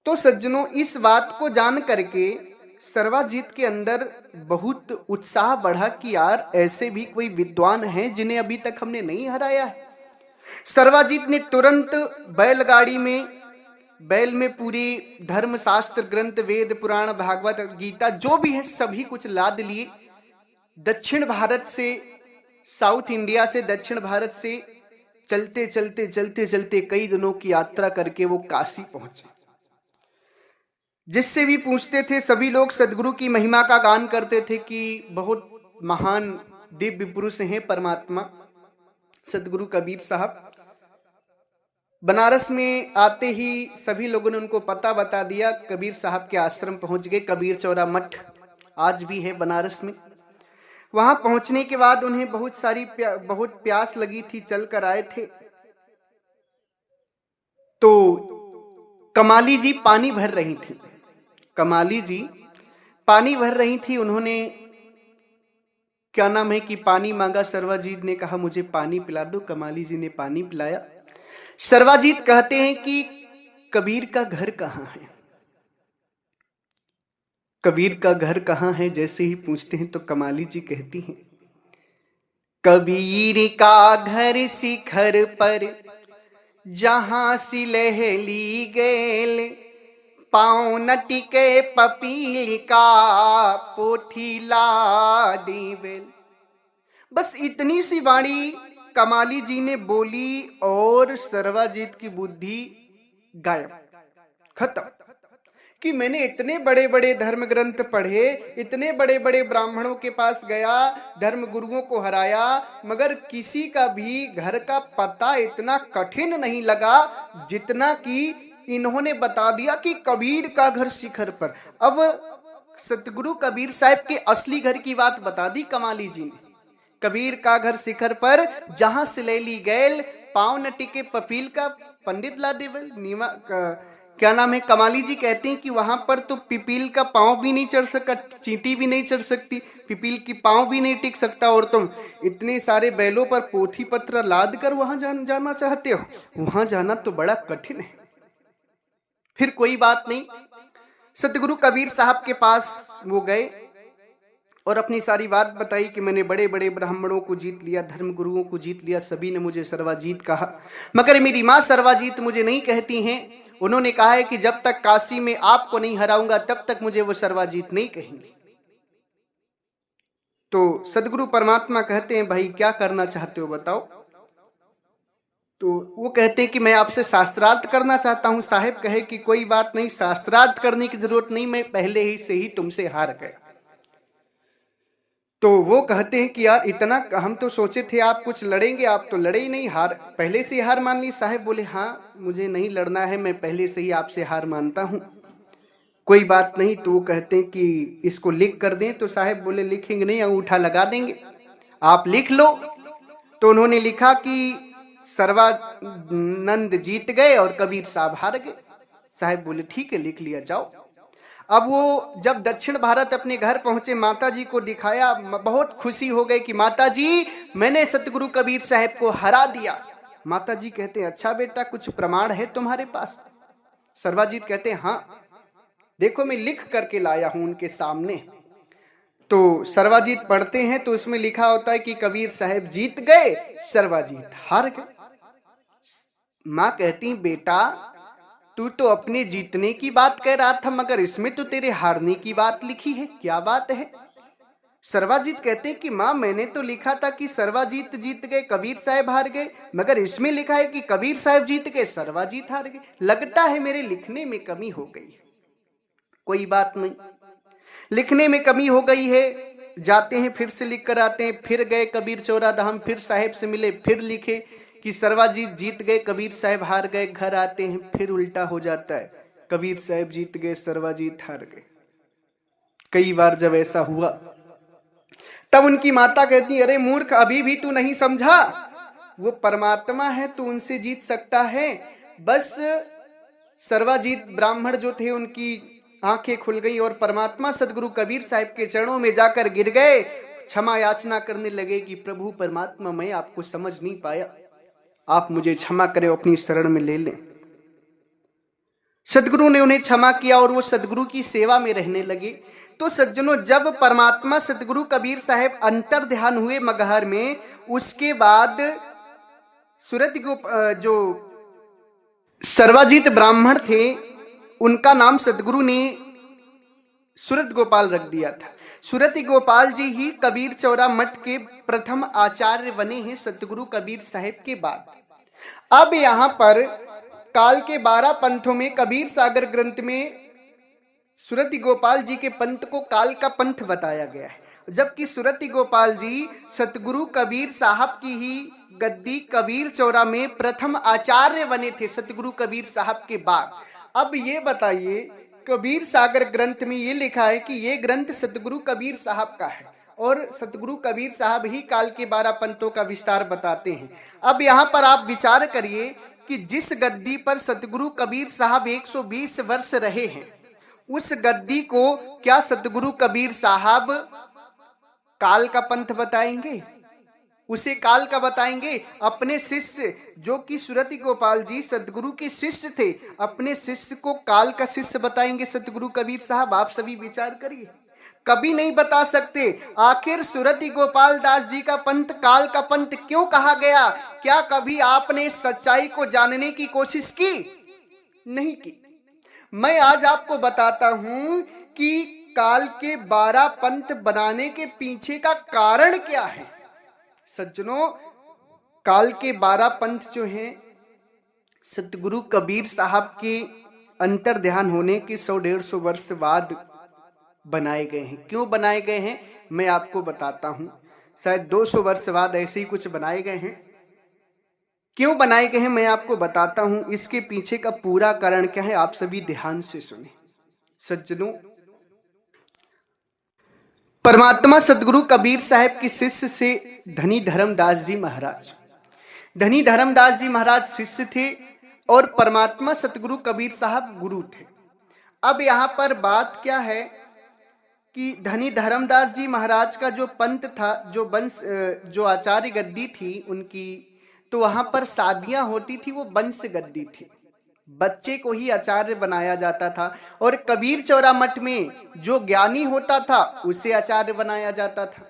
तो सज्जनों, इस बात को जान करके सर्वाजीत के अंदर बहुत उत्साह बढ़ा कि यार ऐसे भी कोई विद्वान हैं जिन्हें अभी तक हमने नहीं हराया है। सर्वाजीत ने तुरंत बैलगाड़ी में, बैल में पूरी धर्मशास्त्र ग्रंथ, वेद पुराण, भागवत गीता जो भी है सभी कुछ लाद लिए। दक्षिण भारत से, साउथ इंडिया से, दक्षिण भारत से चलते चलते चलते चलते कई दिनों की यात्रा करके वो काशी पहुंचे। जिससे भी पूछते थे सभी लोग सदगुरु की महिमा का गान करते थे कि बहुत महान दिव्य पुरुष हैं परमात्मा सदगुरु कबीर साहब। बनारस में आते ही सभी लोगों ने उनको पता बता दिया, कबीर साहब के आश्रम पहुंच गए। कबीर चौरा मठ आज भी है बनारस में। वहां पहुंचने के बाद उन्हें बहुत प्यास लगी थी, चल कर आए थे। तो कमाली जी पानी भर रही थी, कमाली जी पानी भर रही थी। उन्होंने क्या नाम है कि पानी मांगा, सर्वाजीत ने कहा मुझे पानी पिला दो। कमाली जी ने पानी पिलाया। सर्वाजीत कहते हैं कि कबीर का घर कहाँ है, कबीर का घर कहाँ है जैसे ही पूछते हैं तो कमाली जी कहती हैं, कबीर का घर शिखर पर जहां सिलहली गेल, पाँव न टिके पपील का पोठीला दीवेल। बस इतनी सी वाणी कमाली जी ने बोली और सर्वाजीत की बुद्धि गायब, खत्म। कि मैंने इतने बड़े बड़े धर्म ग्रंथ पढ़े, इतने बड़े बड़े ब्राह्मणों के पास गया, धर्म गुरुओं को हराया, मगर किसी का भी घर का पता इतना कठिन नहीं लगा जितना कि इन्होंने बता दिया कि कबीर का घर शिखर पर। अब सतगुरु कबीर साहब के असली घर की बात बता दी कमाली जी ने। कबीर का घर शिखर पर जहां सिलैली गैल, पाँव न टिके पपील का पंडित ला देवल नीमा क्या नाम है। कमाली जी कहते हैं कि वहां पर तो पिपील का पाँव भी नहीं चढ़ सका, चींटी भी नहीं चढ़ सकती, पिपील की पाँव भी नहीं टिक सकता, और तुम इतने सारे बैलों पर पोथी पत्र लाद कर वहां जाना चाहते हो। वहां जाना तो बड़ा कठिन है। फिर कोई बात नहीं, सतगुरु कबीर साहब के पास वो गए और अपनी सारी बात बताई कि मैंने बड़े बड़े ब्राह्मणों को जीत लिया, धर्म गुरुओं को जीत लिया, सभी ने मुझे सर्वाजीत कहा, मगर मेरी माँ सर्वाजीत मुझे नहीं कहती हैं। उन्होंने कहा है कि जब तक काशी में आपको नहीं हराऊंगा तब तक मुझे वो सर्वाजीत नहीं कहेंगे। तो सदगुरु परमात्मा कहते हैं भाई क्या करना चाहते हो बताओ। तो वो कहते हैं कि मैं आपसे शास्त्रार्थ करना चाहता हूं। साहेब कहे कि कोई बात नहीं, शास्त्रार्थ करने की जरूरत नहीं, मैं पहले ही से ही तुमसे हार गया। तो वो कहते हैं कि यार इतना, हम तो सोचे थे आप कुछ लड़ेंगे, आप तो लड़े ही नहीं, हार पहले से ही हार मान ली। साहब बोले हाँ, मुझे नहीं लड़ना है, मैं पहले से ही आपसे हार मानता हूँ, कोई बात नहीं। तो वो कहते हैं कि इसको लिख कर दें। तो साहब बोले लिखेंगे नहीं, अंगूठा लगा देंगे, आप लिख लो। तो उन्होंने लिखा कि सर्वानंद जीत गए और कबीर साहब हार गए। साहब बोले ठीक है, लिख लिया, जाओ। अब वो जब दक्षिण भारत अपने घर पहुंचे, माता जी को दिखाया, बहुत खुशी हो गई कि माता जी मैंने सतगुरु कबीर साहब को हरा दिया। माता जी कहते हैं अच्छा बेटा, कुछ प्रमाण है तुम्हारे पास? सर्वाजीत कहते हैं हाँ, देखो मैं लिख करके लाया हूं उनके सामने। तो सर्वाजीत पढ़ते हैं तो उसमें लिखा होता है कि कबीर साहब जीत गए, सर्वाजीत हार गए। माँ कहती बेटा तू तो अपने जीतने की बात कह रहा था, मगर इसमें तो तेरे हारने की बात लिखी है, क्या बात है? सर्वाजीत कहते हैं कि माँ मैंने तो लिखा था कि सर्वाजीत जीत गए, कबीर साहब हार गए, मगर इसमें लिखा है कि कबीर साहब जीत गए, सर्वाजीत हार गए। लगता है मेरे लिखने में कमी हो गई। कोई बात नहीं, लिखने में कमी हो गई है, जाते हैं फिर से लिख कर आते हैं। फिर गए कबीर चौरा धाम, फिर साहेब से मिले, फिर लिखे कि सर्वाजीत जीत गए, कबीर साहब हार गए। घर आते हैं फिर उल्टा हो जाता है, कबीर साहब जीत गए, सर्वाजीत हार गए। कई बार जब ऐसा हुआ तब उनकी माता कहती अरे मूर्ख, अभी भी तू नहीं समझा, वो परमात्मा है, तू उनसे जीत सकता है। बस सर्वाजीत ब्राह्मण जो थे उनकी आंखें खुल गई और परमात्मा सदगुरु कबीर साहब के चरणों में जाकर गिर गए, क्षमा याचना करने लगे कि प्रभु परमात्मा मैं आपको समझ नहीं पाया, आप मुझे क्षमा करें, अपनी शरण में ले लें। सदगुरु ने उन्हें क्षमा किया और वो सदगुरु की सेवा में रहने लगे। तो सज्जनों, जब परमात्मा सदगुरु कबीर साहब अंतर ध्यान हुए मगहर में, उसके बाद सूरत जो सर्वाजीत ब्राह्मण थे उनका नाम सदगुरु ने सूरत गोपाल रख दिया था। सूरत गोपाल जी ही कबीर चौरा मठ के प्रथम आचार्य बने हैं सतगुरु कबीर साहब के बाद। अब यहां पर काल के 12 पंथों में कबीर सागर ग्रंथ में सूरती गोपाल जी के पंथ को काल का पंथ बताया गया है, जबकि सूरती गोपाल जी सतगुरु कबीर साहब की ही गद्दी कबीर चौरा में प्रथम आचार्य बने थे सतगुरु कबीर साहब के बाद। अब ये बताइए, कबीर सागर ग्रंथ में ये लिखा है कि ये ग्रंथ सतगुरु कबीर साहब का है और सतगुरु कबीर साहब ही काल के 12 पंथों का विस्तार बताते हैं। अब यहाँ पर आप विचार करिए कि जिस गद्दी पर सतगुरु कबीर साहब 120 वर्ष रहे हैं, उस गद्दी को क्या सतगुरु कबीर साहब काल का पंथ बताएंगे? उसे काल का बताएंगे? अपने शिष्य जो कि सूरती गोपाल जी सतगुरु के शिष्य थे, अपने शिष्य को काल का शिष्य बताएंगे सतगुरु कबीर साहब? आप सभी विचार करिए, कभी नहीं बता सकते। आखिर सूरती गोपाल दास जी का पंथ काल का पंथ क्यों कहा गया? क्या कभी आपने सच्चाई को जानने की कोशिश की? नहीं की। मैं आज आपको बताता हूं कि काल के 12 पंथ बनाने के पीछे का कारण क्या है। सज्जनों, काल के 12 पंथ जो हैं सतगुरु कबीर साहब के अंतर ध्यान होने के 100-150 वर्ष बाद बनाए गए हैं। क्यों बनाए गए हैं मैं आपको बताता हूं। शायद 200 वर्ष बाद ऐसे ही कुछ बनाए गए हैं। क्यों बनाए गए हैं मैं आपको बताता हूं। इसके पीछे का पूरा कारण क्या है, आप सभी ध्यान से सुने। सज्जनों, परमात्मा सतगुरु कबीर साहब के शिष्य से धनी धर्मदास जी महाराज, धनी धर्मदास जी महाराज शिष्य थे और परमात्मा सतगुरु कबीर साहब गुरु थे। अब यहाँ पर बात क्या है कि धनी धर्मदास जी महाराज का जो पंथ था, जो वंश, जो आचार्य गद्दी थी उनकी, तो वहां पर शादियां होती थी, वो वंश गद्दी थी, बच्चे को ही आचार्य बनाया जाता था। और कबीर चौरा मठ में जो ज्ञानी होता था उसे आचार्य बनाया जाता था।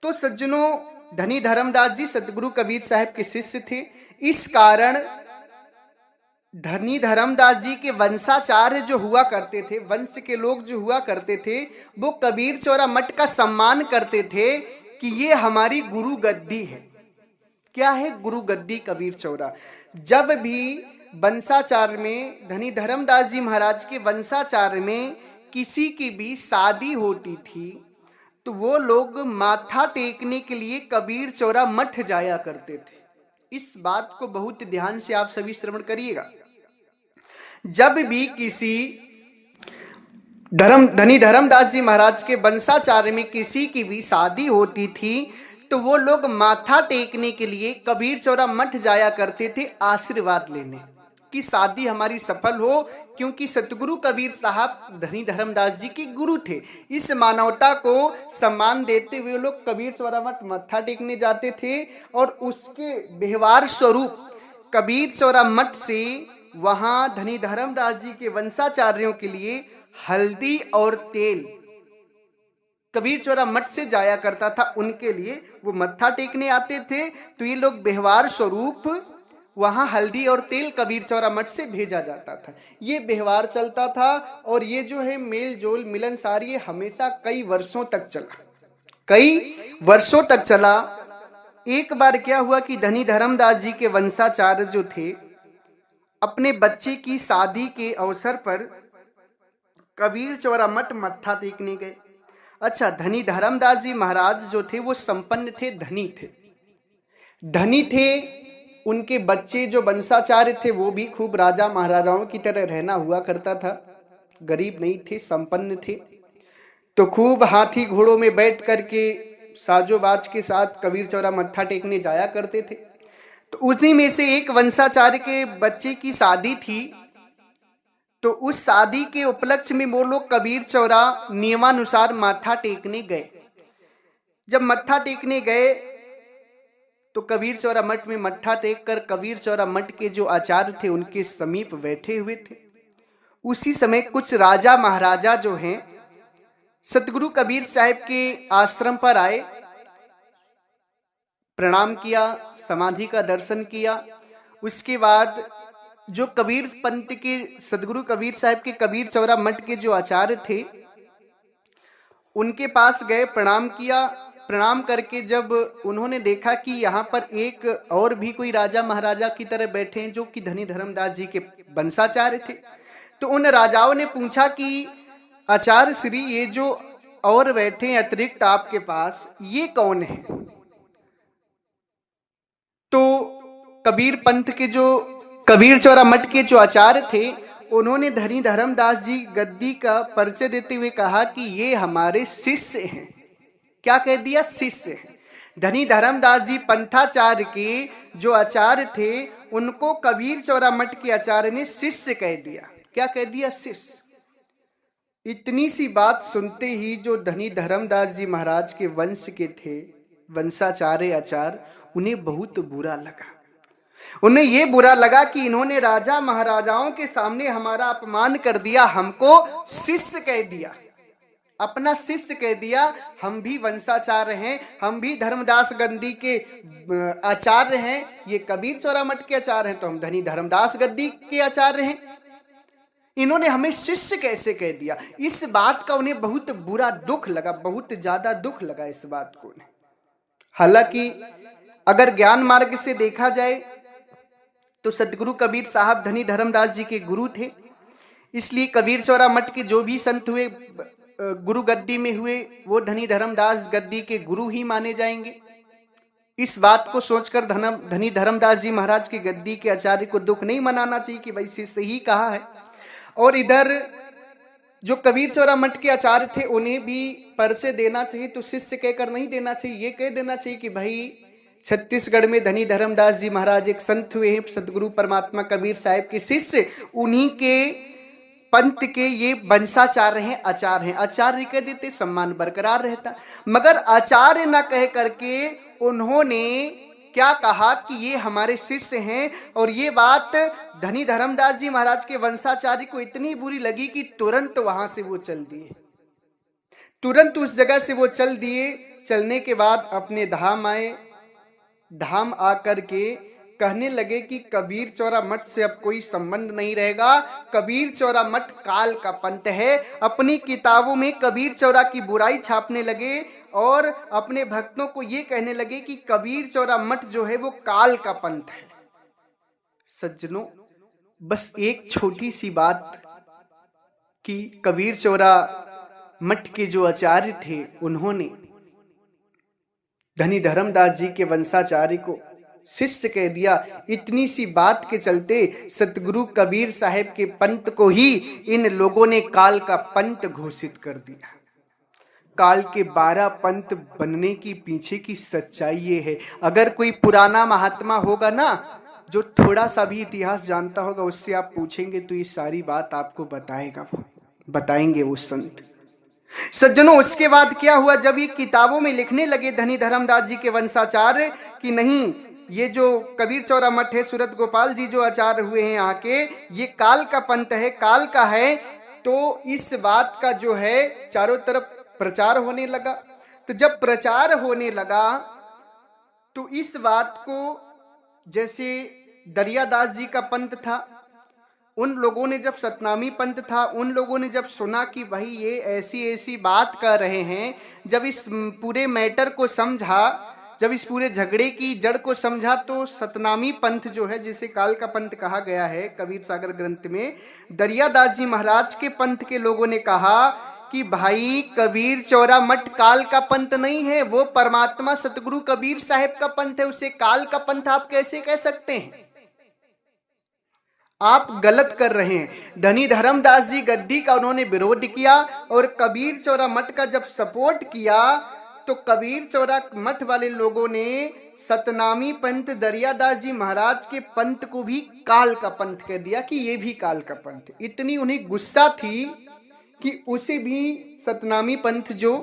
तो सज्जनों, धनी धर्मदास जी सतगुरु कबीर साहब के शिष्य थे। इस कारण धनी धर्मदास जी के वंशाचार्य जो हुआ करते थे, वंश के लोग जो हुआ करते थे, वो कबीर चौरा मठ का सम्मान करते थे कि ये हमारी गुरु गद्दी है। क्या है? गुरु गद्दी कबीर चौरा। जब भी वंशाचार्य में, धनी धर्मदास जी महाराज के वंशाचार्य में किसी की भी शादी होती थी, तो वो लोग माथा टेकने के लिए कबीर चौरा मठ जाया करते थे। इस बात को बहुत ध्यान से आप सभी श्रवण करिएगा। जब भी किसी धनी धर्मदास जी महाराज के वंशाचार्य में किसी की भी शादी होती थी तो वो लोग माथा टेकने के लिए कबीर चौरा मठ जाया करते थे आशीर्वाद लेने कि शादी हमारी सफल हो, क्योंकि सतगुरु कबीर साहब धनी धर्मदास जी के गुरु थे। इस मानवता को सम्मान देते हुए लोग कबीर चौरा मठ मत्था टेकने जाते थे और उसके व्यवहार स्वरूप कबीर चौरा मठ से वहां धनी धर्मदास जी के वंशाचार्यों के लिए हल्दी और तेल कबीर चौरा मठ से जाया करता था, उनके लिए वो मत्था टेकने आते थे। तो ये लोग व्यवहार स्वरूप वहां हल्दी और तेल कबीर चौरा मठ से भेजा जाता था। ये व्यवहार चलता था और ये जो है मेल जोल मिलनसार ये हमेशा कई वर्षों तक चला। एक बार क्या हुआ कि धनी धर्मदास जी के वंशाचार्य जो थे अपने बच्चे की शादी के अवसर पर कबीर चौरा मठ मत्था टेकने गए। अच्छा, धनी धर्मदास जी महाराज जो थे वो संपन्न थे, धनी थे। उनके बच्चे जो वंशाचार्य थे वो भी खूब राजा महाराजाओं की तरह रहना हुआ करता था, गरीब नहीं थे, संपन्न थे। तो खूब हाथी घोड़ों में बैठ करके साजोबाज के साथ कबीर चौरा मत्था टेकने जाया करते थे। तो उसी में से एक वंशाचार्य के बच्चे की शादी थी। तो उस शादी के उपलक्ष्य में वो लोग कबीर चौरा नियमानुसार माथा टेकने गए। जब मत्था टेकने गए तो कबीर चौरा मठ में मत्था टेक कर कबीर चौरा मठ के जो आचार्य थे उनके समीप बैठे हुए थे। उसी समय कुछ राजा महाराजा जो हैं सतगुरु कबीर साहब के आश्रम पर आए, प्रणाम किया, समाधि का दर्शन किया। उसके बाद जो कबीर पंथ के सतगुरु कबीर साहब के कबीर चौरा मठ के जो आचार्य थे उनके पास गए, प्रणाम किया। प्रणाम करके जब उन्होंने देखा कि यहाँ पर एक और भी कोई राजा महाराजा की तरह बैठे हैं जो कि धनी धर्मदास जी के वंशाचार्य थे, तो उन राजाओं ने पूछा कि आचार्य श्री ये जो और बैठे हैं अतिरिक्त आपके पास ये कौन है? तो कबीर पंथ के जो कबीर चौरा मठ के जो आचार्य थे उन्होंने धनी धर्मदास जी गद्दी का परिचय देते हुए कहा कि ये हमारे शिष्य हैं। क्या कह दिया? शिष्य हैं। धनी धर्मदास जी पंथाचार्य के जो आचार्य थे उनको कबीर चौरा मठ के आचार्य ने शिष्य कह दिया। क्या कह दिया? शिष्य। इतनी सी बात सुनते ही जो धनी धर्मदास जी महाराज के वंश के थे वंशाचार्य आचार्य, उन्हें बहुत बुरा लगा। उन्हें यह बुरा लगा कि इन्होंने राजा महाराजाओं के सामने हमारा अपमान कर दिया, हमको शिष्य कह दिया, अपना शिष्य कह दिया। हम भी वंशाचार्य हैं, हम भी धर्मदास गद्दी के आचार्य हैं। ये कबीर चौरा मठ के आचार्य हैं तो हम धनी धर्मदास गद्दी के आचार्य हैं। इन्होंने हमें शिष्य कैसे कह दिया? इस बात का उन्हें बहुत बुरा दुख लगा, बहुत ज्यादा दुख लगा इस बात को उन्हें। हालांकि अगर ज्ञान मार्ग से देखा जाए तो सतगुरु कबीर साहब धनी धर्मदास जी के गुरु थे, इसलिए कबीर चौरा मठ के जो भी संत हुए गुरु गद्दी में हुए वो धनी धर्मदास गद्दी के गुरु ही माने जाएंगे। इस बात को सोचकर धनी धर्मदास जी महाराज की गद्दी के आचार्य को दुख नहीं मनाना चाहिए कि भाई शिष्य ही कहा है। और इधर जो कबीर चौरा मठ के आचार्य थे उन्हें भी परिचय देना चाहिए, तो शिष्य कहकर नहीं देना चाहिए, ये कह देना चाहिए कि भाई छत्तीसगढ़ में धनी धर्मदास जी महाराज एक संत हुए हैं, सतगुरु परमात्मा कबीर साहब के शिष्य, उन्हीं के पंथ के ये वंशाचार्य हैं, आचार्य हैं। आचार्य कह देते सम्मान बरकरार रहता, मगर आचार्य न कह करके उन्होंने क्या कहा कि ये हमारे शिष्य हैं। और ये बात धनी धर्मदास जी महाराज के वंशाचार्य को इतनी बुरी लगी कि तुरंत वहां से वो चल दिए, तुरंत उस जगह से वो चल दिए। चलने के बाद अपने धाम आए, धाम आकर के कहने लगे कि कबीर चौरा मठ से अब कोई संबंध नहीं रहेगा, कबीर चौरा मठ काल का पंथ है। अपनी किताबों में कबीर चौरा की बुराई छापने लगे और अपने भक्तों को ये कहने लगे कि कबीर चौरा मठ जो है वो काल का पंथ है। सज्जनों, बस एक छोटी सी बात कि कबीर चौरा मठ के जो आचार्य थे उन्होंने धनी धर्मदास जी के वंशाचार्य को शिष्य कह दिया। इतनी सी बात के चलते सतगुरु कबीर साहब के पंथ को ही इन लोगों ने काल का पंथ घोषित कर दिया। काल के 12 पंथ बनने की पीछे की सच्चाई ये है। अगर कोई पुराना महात्मा होगा ना, जो थोड़ा सा भी इतिहास जानता होगा, उससे आप पूछेंगे तो ये सारी बात आपको बताएंगे वो संत। सज्जनों, उसके बाद क्या हुआ, जब ये किताबों में लिखने लगे धनी धर्मदास जी के वंशाचार्य कि नहीं, ये जो कबीर चौरा मठ है, सूरत गोपाल जी जो आचार्य हुए हैं यहाँ के, ये काल का पंथ है, काल का है। तो इस बात का जो है चारों तरफ प्रचार होने लगा। तो जब प्रचार होने लगा तो इस बात को, जैसे दरियादास जी का पंथ था, उन लोगों ने जब सतनामी पंथ था, उन लोगों ने जब सुना कि भाई ये ऐसी ऐसी बात कर रहे हैं, जब इस पूरे मैटर को समझा, जब इस पूरे झगड़े की जड़ को समझा, तो सतनामी पंथ जो है, जिसे काल का पंथ कहा गया है कबीर सागर ग्रंथ में, दरियादास जी महाराज के पंथ के लोगों ने कहा कि भाई कबीर चौरा मठ काल का पंथ नहीं है, वो परमात्मा सतगुरु कबीर साहब का पंथ है, उसे काल का पंथ आप कैसे कह सकते हैं? आप गलत कर रहे हैं। धनी धर्मदास जी गद्दी का उन्होंने विरोध किया और कबीर चौरा मठ का जब सपोर्ट किया तो कबीर चौरा मठ वाले लोगों ने सतनामी पंथ दरियादास जी महाराज के पंथ को भी काल का पंथ कह दिया कि ये भी काल का पंथ। इतनी उन्हें गुस्सा थी कि उसे भी सतनामी पंथ जो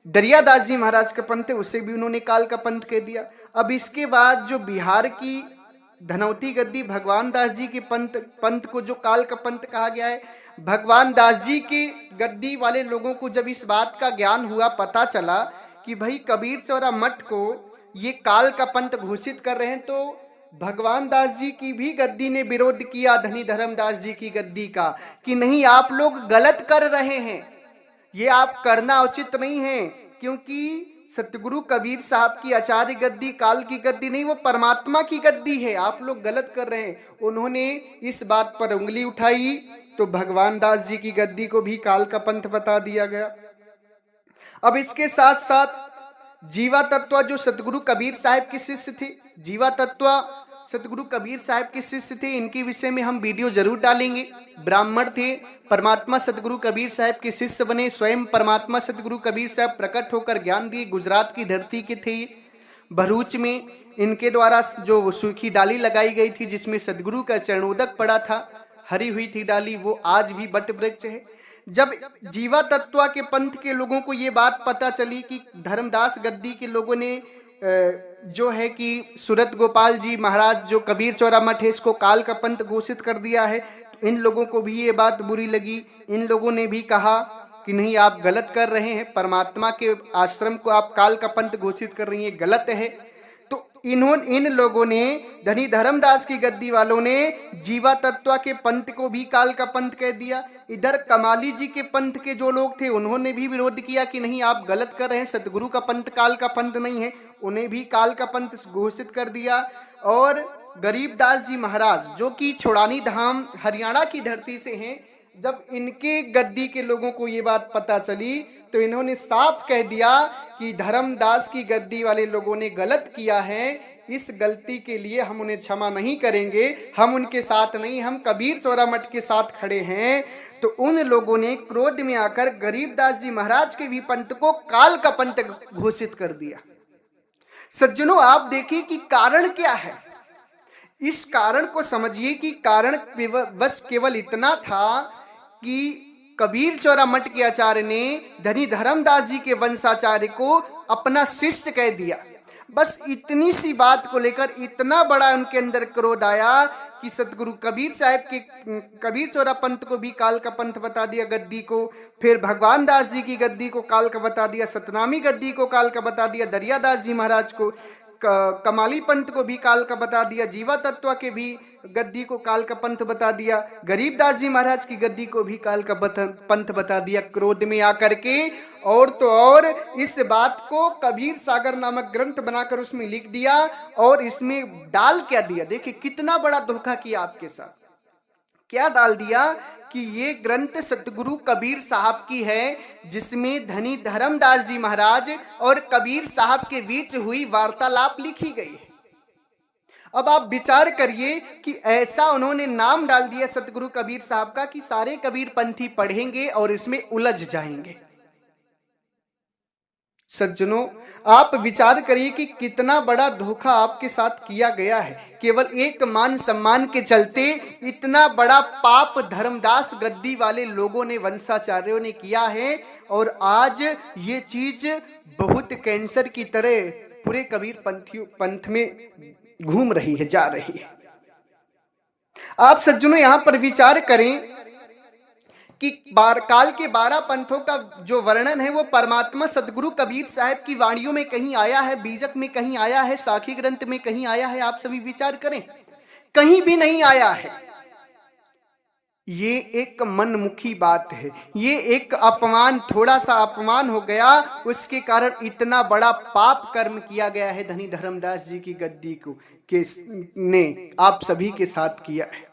दरियादास जी महाराज का पंथ है उसे भी उन्होंने काल का पंथ कह दिया। अब इसके बाद जो बिहार की धनौती गद्दी भगवान दास जी के पंथ को जो काल का पंथ कहा गया है, भगवान दास जी के गद्दी वाले लोगों को जब इस बात का ज्ञान हुआ, पता चला कि भाई कबीर चौरा मठ को ये काल का पंथ घोषित कर रहे हैं, तो भगवान दास जी की भी गद्दी ने विरोध किया धनी धर्मदास जी की गद्दी का कि नहीं, आप लोग गलत कर रहे हैं, ये आप करना उचित नहीं है, क्योंकि सतगुरु कबीर साहब की आचार्य गद्दी काल की गद्दी नहीं, वो परमात्मा की गद्दी है, आप लोग गलत कर रहे हैं। उन्होंने इस बात पर उंगली उठाई तो भगवान दास जी की गद्दी को भी काल का पंथ बता दिया गया। अब इसके साथ साथ जीवा तत्व जो सतगुरु कबीर साहब के शिष्य थे, जीवा तत्व सतगुरु कबीर साहब के शिष्य थे, इनके विषय में हम वीडियो जरूर डालेंगे। ब्राह्मण थे, परमात्मा सतगुरु कबीर साहब के शिष्य बने, स्वयं परमात्मा सतगुरु कबीर साहब प्रकट होकर ज्ञान दिए। गुजरात की धरती के थे, भरूच में इनके द्वारा जो सूखी डाली लगाई गई थी जिसमें सतगुरु का चरणोदक पड़ा था, हरी हुई थी डाली, वो आज भी बट वृक्ष है। जब जीवा तत्व के पंथ के लोगों को ये बात पता चली कि धर्मदास गद्दी के लोगों ने जो है कि सूरत गोपाल जी महाराज जो कबीर चौरा मठ है इसको काल का पंथ घोषित कर दिया है, तो इन लोगों को भी ये बात बुरी लगी। इन लोगों ने भी कहा कि नहीं, आप गलत कर रहे हैं, परमात्मा के आश्रम को आप काल का पंथ घोषित कर रही हैं, गलत है। तो इन लोगों ने, धनी धर्मदास की गद्दी वालों ने जीवा तत्व के पंथ को भी काल का पंथ कह दिया। इधर कमाली जी के पंथ के जो लोग थे उन्होंने भी विरोध किया कि नहीं, आप गलत कर रहे हैं, सतगुरु का पंथ काल का पंथ नहीं है, उन्हें भी काल का पंथ घोषित कर दिया। और गरीबदास जी महाराज जो कि छोड़ानी धाम हरियाणा की धरती से हैं, जब इनके गद्दी के लोगों को ये बात पता चली तो इन्होंने साफ कह दिया कि धर्मदास की गद्दी वाले लोगों ने गलत किया है, इस गलती के लिए हम उन्हें क्षमा नहीं करेंगे, हम उनके साथ नहीं, हम कबीर चौरा मठ के साथ खड़े हैं। तो उन लोगों ने क्रोध में आकर गरीबदास जी महाराज के भी पंथ को काल का पंथ घोषित कर दिया। सज्जनों, आप देखिए कि कारण क्या है। इस कारण को समझिए कि कारण बस केवल इतना था कि कबीर चौरा मठ के आचार्य ने धनी धर्मदास जी के वंशाचार्य को अपना शिष्य कह दिया। बस इतनी सी बात को लेकर इतना बड़ा उनके अंदर क्रोध आया कि सतगुरु कबीर साहब के कबीर चौरा पंथ को भी काल का पंथ बता दिया गद्दी को, फिर भगवान दास जी की गद्दी को काल का बता दिया, सतनामी गद्दी को काल का बता दिया, दरियादास जी महाराज को, कमाली पंथ को भी काल का बता दिया, जीवा तत्व के भी गद्दी को काल का पंथ बता दिया, गरीबदास जी महाराज की गद्दी को भी काल का पंथ बता दिया। क्रोध में आकर के और तो और इस बात को कबीर सागर नामक ग्रंथ बनाकर उसमें लिख दिया और इसमें डाल क्या दिया, देखिए कितना बड़ा धोखा किया आपके साथ। क्या डाल दिया कि ये ग्रंथ सतगुरु कबीर साहब की है, जिसमें धनी धर्मदास जी महाराज और कबीर साहब के बीच हुई वार्तालाप लिखी गई है। अब आप विचार करिए कि ऐसा उन्होंने नाम डाल दिया सतगुरु कबीर साहब का कि सारे कबीर पंथी पढ़ेंगे और इसमें उलझ जाएंगे। सज्जनों, आप विचार करिए कि कितना बड़ा धोखा आपके साथ किया गया है। केवल एक मान सम्मान के चलते इतना बड़ा पाप धर्मदास गद्दी वाले लोगों ने, वंशाचार्यों ने किया है, और आज ये चीज बहुत कैंसर की तरह पूरे कबीर पंथ में घूम रही है, जा रही है। आप सज्जनों यहां पर विचार करें कि काल के 12 पंथों का जो वर्णन है वो परमात्मा सदगुरु कबीर साहब की वाणियों में कहीं आया है, बीजक में कहीं आया है, साखी ग्रंथ में कहीं आया है? आप सभी विचार करें, कहीं भी नहीं आया है। ये एक मनमुखी बात है, ये एक अपमान, थोड़ा सा अपमान हो गया, उसके कारण इतना बड़ा पाप कर्म किया गया है धनी धर्मदास जी की गद्दी को ने आप सभी के साथ किया है।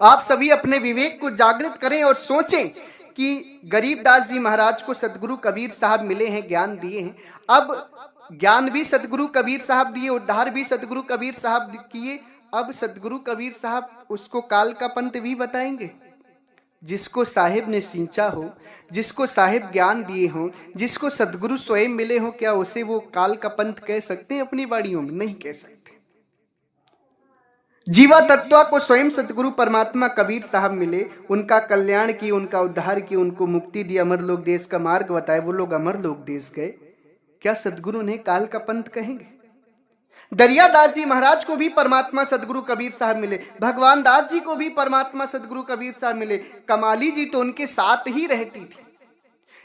आप सभी अपने विवेक को जागृत करें और सोचें कि गरीबदास जी महाराज को सदगुरु कबीर साहब मिले हैं, ज्ञान दिए हैं। अब ज्ञान भी सदगुरु कबीर साहब दिए, उद्धार भी सदगुरु कबीर साहब किए। अब सदगुरु कबीर साहब उसको काल का पंथ भी बताएंगे। जिसको साहिब ने सींचा हो, जिसको साहिब ज्ञान दिए हो, जिसको सदगुरु स्वयं मिले हो, क्या उसे वो काल का पंथ कह सकते हैं अपनी वाणियों में? नहीं कह सकते। जीवा तत्व को स्वयं सतगुरु परमात्मा कबीर साहब मिले, उनका कल्याण की, उनका उद्धार की, उनको मुक्ति दी, अमर लोक देश का मार्ग बताए, वो लोग अमर लोक देश गए। क्या सतगुरु ने काल का पंथ कहेंगे? दरियादास जी महाराज को भी परमात्मा सदगुरु कबीर साहब मिले, भगवान दास जी को भी परमात्मा सदगुरु कबीर साहब मिले, कमाली जी तो उनके साथ ही रहती थी।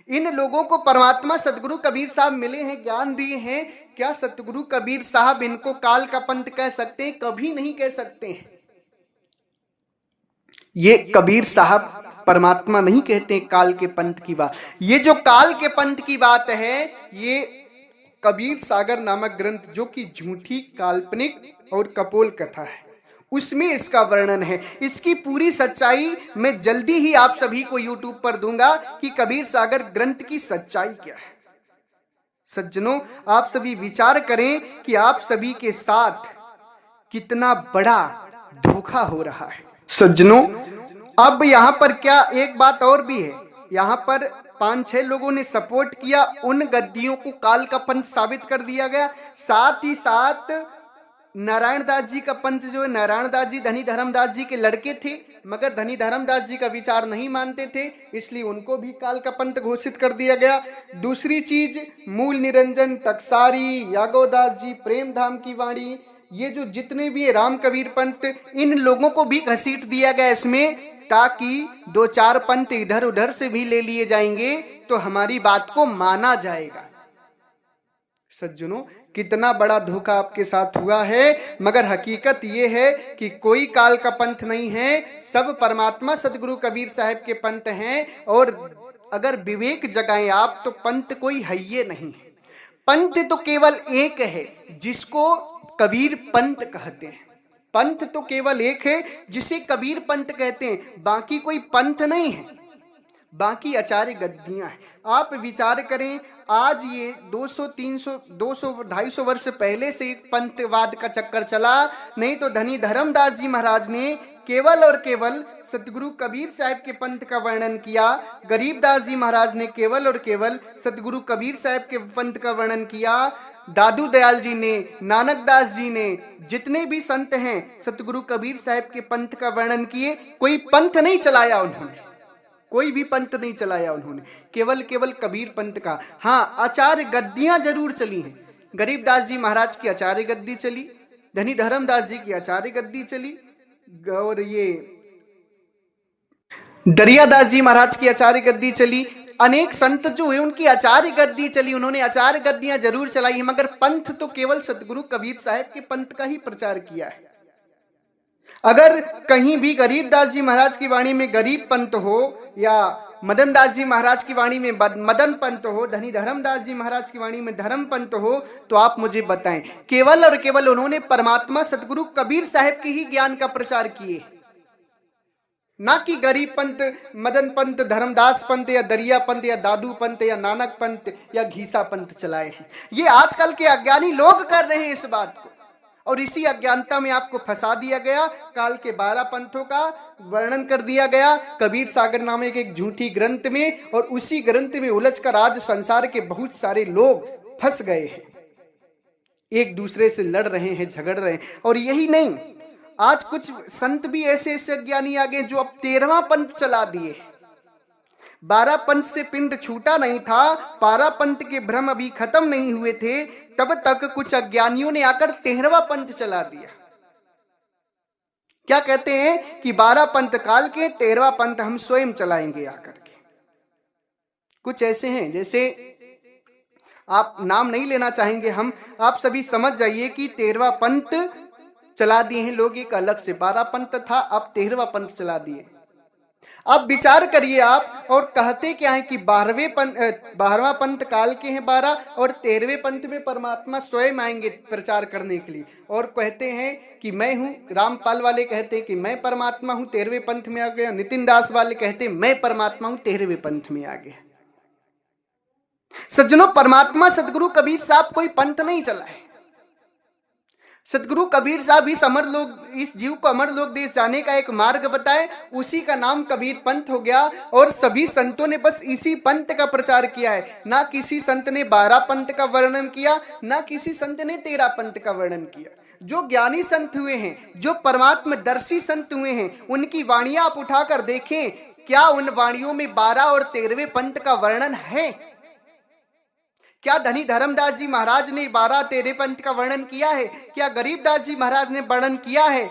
इन लोगों को परमात्मा सदगुरु कबीर साहब मिले हैं, ज्ञान दिए हैं। क्या सतगुरु कबीर साहब इनको काल का पंथ कह सकते हैं? कभी नहीं कह सकते हैं। ये कबीर साहब परमात्मा नहीं कहते काल के पंथ की बात। ये जो काल के पंथ की बात है, ये कबीर सागर नामक ग्रंथ, जो कि झूठी, काल्पनिक और कपोल कथा है, उसमें इसका वर्णन है। इसकी पूरी सच्चाई मैं जल्दी ही आप सभी को YouTube पर दूंगा कि कबीर सागर ग्रंथ की सच्चाई क्या है। सज्जनों, आप सभी विचार करें कि आप सभी के साथ कितना बड़ा धोखा हो रहा है। सज्जनों, अब यहां पर क्या एक बात और भी है, यहां पर 5-6 लोगों ने सपोर्ट किया, उन गद्दियों को काल का पंथ साबित कर दिया गया। साथ ही साथ नारायण दास जी का पंथ जो है, नारायण दास जी धनी धर्मदास जी के लड़के थे, मगर धनी धर्मदास जी का विचार नहीं मानते थे, इसलिए उनको भी काल का पंथ घोषित कर दिया गया। दूसरी चीज, मूल निरंजन, टकसारी, यागोदास जी, प्रेम धाम की वाणी, ये जो जितने भी राम कबीर पंथ, इन लोगों को भी घसीट दिया गया इसमें, ताकि 2-4 पंथ इधर उधर से भी ले लिए जाएंगे तो हमारी बात को माना जाएगा। सज्जनों, कितना बड़ा धोखा आपके साथ हुआ है, मगर हकीकत यह है कि कोई काल का पंथ नहीं है, सब परमात्मा सदगुरु कबीर साहब के पंथ हैं। और अगर विवेक जगाएं आप, तो पंथ कोई है ये नहीं है। पंथ तो केवल एक है, जिसको कबीर पंथ कहते हैं। पंथ तो केवल एक है जिसे कबीर पंथ कहते हैं, बाकी कोई पंथ नहीं है, बाकी आचार्य गद्दियां हैं। आप विचार करें, आज ये 200, 300, 200, 250 वर्ष पहले से एक पंथवाद का चक्कर चला, नहीं तो धनी धर्मदास जी महाराज ने केवल और केवल सतगुरु कबीर साहब के पंथ का वर्णन किया। गरीबदास जी महाराज ने केवल और केवल सतगुरु कबीर साहब के पंथ का वर्णन किया। दादू दयाल जी ने, नानक दास जी ने, जितने भी संत हैं, सतगुरु कबीर साहब के पंथ का वर्णन किए। कोई पंथ नहीं चलाया उन्होंने, कोई भी पंथ नहीं चलाया उन्होंने, केवल कबीर पंथ का। हाँ, आचार्य गद्दियां जरूर चली हैं। गरीबदास जी महाराज की आचार्य गद्दी चली, धनी धर्मदास जी की आचार्य गद्दी चली, और ये दरियादास जी महाराज की आचार्य गद्दी चली। अनेक संत जो है उनकी आचार्य गद्दी चली, उन्होंने आचार्य गद्दियां जरूर चलाई है, मगर पंथ तो केवल सतगुरु कबीर साहब के पंथ का ही प्रचार किया है। अगर कहीं भी गरीबदास जी महाराज की वाणी में गरीब पंथ हो, या मदन दास जी महाराज की वाणी में मदन पंथ हो, धनी धर्मदास जी महाराज की वाणी में धर्म पंथ हो, तो आप मुझे बताएं। केवल और केवल उन्होंने परमात्मा सतगुरु कबीर साहब के ही ज्ञान का प्रचार किए, ना कि गरीब पंत, मदन पंत, धर्मदास पंत या दरिया पंत या दादू पंत या नानक पंत या घीसा पंत चलाए हैं। ये आजकल के अज्ञानी लोग कर रहे हैं इस बात को, और इसी अज्ञानता में आपको फंसा दिया गया। काल के 12 पंथों का वर्णन कर दिया गया कबीर सागर नामक एक झूठी ग्रंथ में, और उसी ग्रंथ में उलझकर आज संसार के बहुत सारे लोग फंस गए हैं, एक दूसरे से लड़ रहे हैं, झगड़ रहे हैं। और यही नहीं, आज कुछ संत भी ऐसे ऐसे अज्ञानी आ गए जो अब 13वां पंथ चला दिए। 12 पंथ से पिंड छूटा नहीं था, 12 पंथ के भ्रम अभी खत्म नहीं हुए थे, तब तक कुछ अज्ञानियों ने आकर 13वां पंथ चला दिया। क्या कहते हैं कि 12 पंथ काल के, 13वां पंथ हम स्वयं चलाएंगे आकर के। कुछ ऐसे हैं, जैसे आप नाम नहीं लेना चाहेंगे हम, आप सभी समझ जाइए कि 13वां पंथ चला दिए हैं लोग एक अलग से। 12 पंथ था, अब 13वां पंथ चला दिए। अब विचार करिए आप, और कहते क्या है कि 12वां पंथ काल के हैं 12, और 13वें पंथ में परमात्मा स्वयं आएंगे प्रचार करने के लिए, और कहते हैं कि मैं हूं। रामपाल वाले कहते हैं कि मैं परमात्मा हूं, 13वें पंथ में आ गया। नितिन दास वाले कहते हैं मैं परमात्मा हूं, 13वें पंथ में आ गया। सज्जनों, परमात्मा सदगुरु कबीर साहब कोई पंथ नहीं चलाए। सदगुरु कबीर साहब इस जीव को अमर लोक देश जाने का एक मार्ग बताए, उसी का नाम कबीर पंथ हो गया। और सभी संतों ने बस इसी पंथ का प्रचार किया है। ना किसी संत ने 12 पंथ का वर्णन किया, ना किसी संत ने 13 पंथ का वर्णन किया। जो ज्ञानी संत हुए हैं, जो परमात्मा दर्शी संत हुए हैं, उनकी वाणियां आप उठाकर देखें, क्या उन वाणियों में 12 और 13वें पंथ का वर्णन है? क्या धनी धर्मदास जी महाराज ने 12 13 पंथ का वर्णन किया है? क्या गरीबदास जी महाराज ने वर्णन किया है?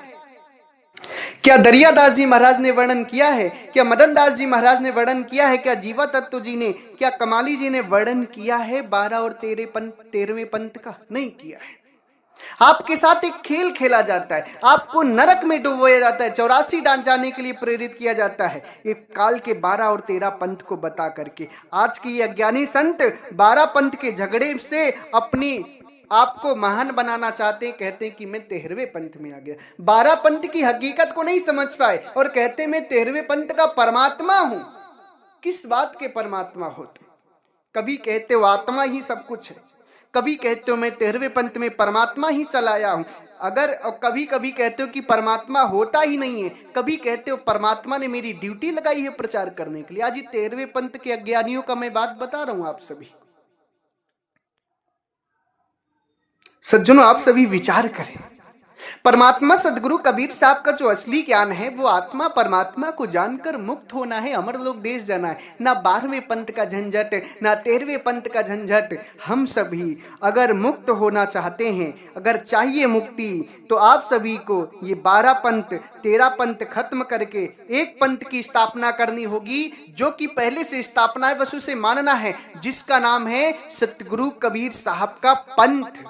क्या दरियादास जी महाराज ने वर्णन किया है? क्या मदन दास जी महाराज ने वर्णन किया है? क्या जीवा तत्व जी ने, क्या कमाली जी ने वर्णन किया है 12 और 13वें पंथ का? नहीं किया है। आपके साथ एक खेल खेला जाता है, आपको नरक में डुबोया जाता है, 84 डांस जाने के लिए प्रेरित किया जाता है, एक काल के 12 और 13 पंथ को बता करके। आज के ये अज्ञानी संत 12 पंथ के झगड़े से अपनी आपको महान बनाना चाहते हैं, कहते हैं कि मैं 13वें पंथ में आ गया। 12 पंथ की हकीकत को नहीं समझ पाए और कहते मैं 13वें पंथ का परमात्मा हूं। किस बात के परमात्मा हो तुम? कभी कहते हो आत्मा ही सब कुछ है, कभी कहते हो मैं 13वें पंथ में परमात्मा ही चलाया हूं। अगर कभी कभी कहते हो कि परमात्मा होता ही नहीं है, कभी कहते हो परमात्मा ने मेरी ड्यूटी लगाई है प्रचार करने के लिए। आज 13वें पंथ के अज्ञानियों का मैं बात बता रहा हूं आप सभी। सज्जनों, आप सभी विचार करें, परमात्मा सदगुरु कबीर साहब का जो असली ज्ञान है वो आत्मा परमात्मा को जानकर मुक्त होना है, अमरलोक देश जाना है। ना 12वें पंथ का झंझट, ना 13वें पंथ का झंझट। हम सभी अगर मुक्त होना चाहते हैं, अगर चाहिए मुक्ति, तो आप सभी को ये 12 पंथ 13 पंथ खत्म करके एक पंथ की स्थापना करनी होगी, जो कि पहले से स्थापना है, बस उसे मानना है, जिसका नाम है सतगुरु कबीर साहब का पंथ।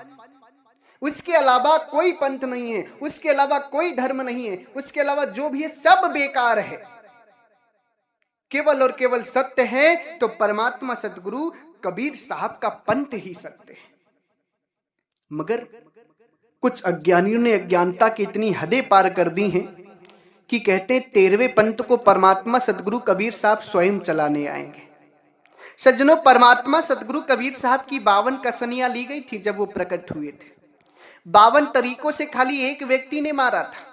उसके अलावा कोई पंथ नहीं है, उसके अलावा कोई धर्म नहीं है, उसके अलावा जो भी है सब बेकार है। केवल और केवल सत्य है तो परमात्मा सतगुरु कबीर साहब का पंथ ही सत्य है। मगर कुछ अज्ञानियों ने अज्ञानता की इतनी हदें पार कर दी हैं कि कहते हैं 13वें पंथ को परमात्मा सतगुरु कबीर साहब स्वयं चलाने आएंगे। सज्जनों, परमात्मा सतगुरु कबीर साहब की 52 कसनियां ली गई थी जब वो प्रकट हुए थे। 52 तरीकों से खाली एक व्यक्ति ने मारा था।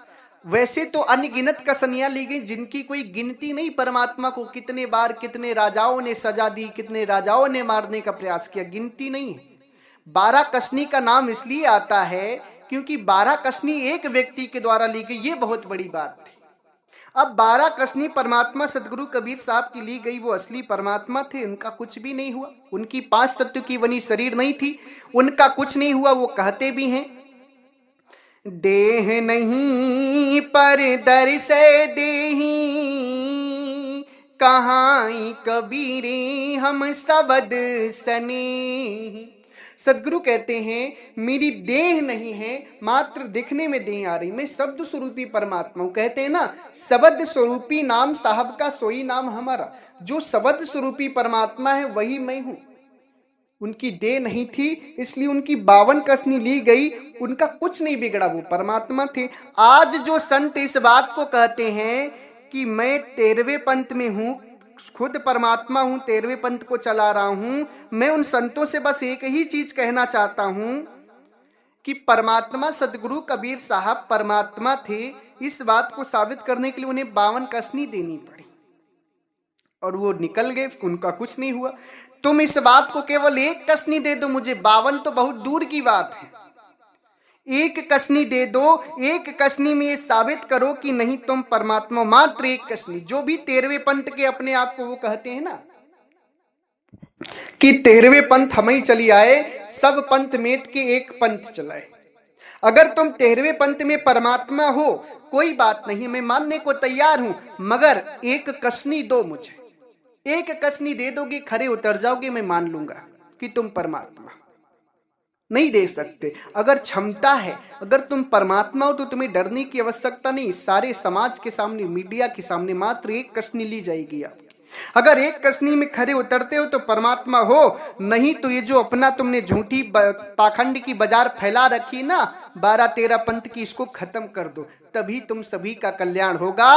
वैसे तो अनगिनत कसनियां ली गई जिनकी कोई गिनती नहीं। परमात्मा को कितने बार कितने राजाओं ने सजा दी, कितने राजाओं ने मारने का प्रयास किया, गिनती नहीं है। 12 कसनी का नाम इसलिए आता है क्योंकि 12 कसनी एक व्यक्ति के द्वारा ली गई, ये बहुत बड़ी बात थी। अब 12 कसनी परमात्मा सदगुरु कबीर साहब की ली गई, वो असली परमात्मा थे, उनका कुछ भी नहीं हुआ। उनकी 5 तत्व की बनी शरीर नहीं थी, उनका कुछ नहीं हुआ। वो कहते भी हैं, देह नहीं पर दर से देही, कहाई कबीरे हम सबद सने। सदगुरु कहते हैं मेरी देह नहीं है, मात्र दिखने में देह आ रही, मैं शब्द स्वरूपी परमात्मा हूं। कहते हैं ना, शब्द स्वरूपी नाम साहब का सोई नाम हमारा। जो शब्द स्वरूपी परमात्मा है वही मैं हूं। उनकी देह नहीं थी, इसलिए उनकी 52 कसनी ली गई, उनका कुछ नहीं बिगड़ा, वो परमात्मा थे। आज जो संत इस बात को कहते हैं कि मैं 13वें पंथ में हूं, खुद परमात्मा हूं, 13वें पंथ को चला रहा हूं, मैं उन संतों से बस एक ही चीज कहना चाहता हूं कि परमात्मा सदगुरु कबीर साहब परमात्मा थे। इस बात को साबित करने के लिए उन्हें 52 कसनी देनी पड़ी और वो निकल गए, उनका कुछ नहीं हुआ। तुम इस बात को केवल एक कसनी दे दो मुझे, 52 तो बहुत दूर की बात है, एक कसनी दे दो। एक कसनी में ये साबित करो कि नहीं तुम परमात्मा, मात्र एक कसनी। जो भी 13वें पंथ के अपने आप को वो कहते हैं ना कि 13वें पंथ हम ही चली आए, सब पंथ मेट के एक पंथ चलाए। अगर तुम 13वें पंथ में परमात्मा हो, कोई बात नहीं, मैं मानने को तैयार हूं, मगर एक कसनी दो मुझे। एक कसनी दे दोगे, खरे उतर जाओगे, मैं मान लूंगा कि तुम परमात्मा। नहीं दे सकते। अगर क्षमता है, अगर तुम परमात्मा हो तो तुम्हें डरने की आवश्यकता नहीं। सारे समाज के सामने, मीडिया के सामने मात्र एक कसनी ली जाएगी आपकी। अगर एक कसनी में खरे उतरते हो तो परमात्मा हो, नहीं तो ये जो अपना तुमने झूठी पाखंड की बाजार फैला रखी ना 12-13 पंथ की, इसको खत्म कर दो, तभी तुम सभी का कल्याण होगा।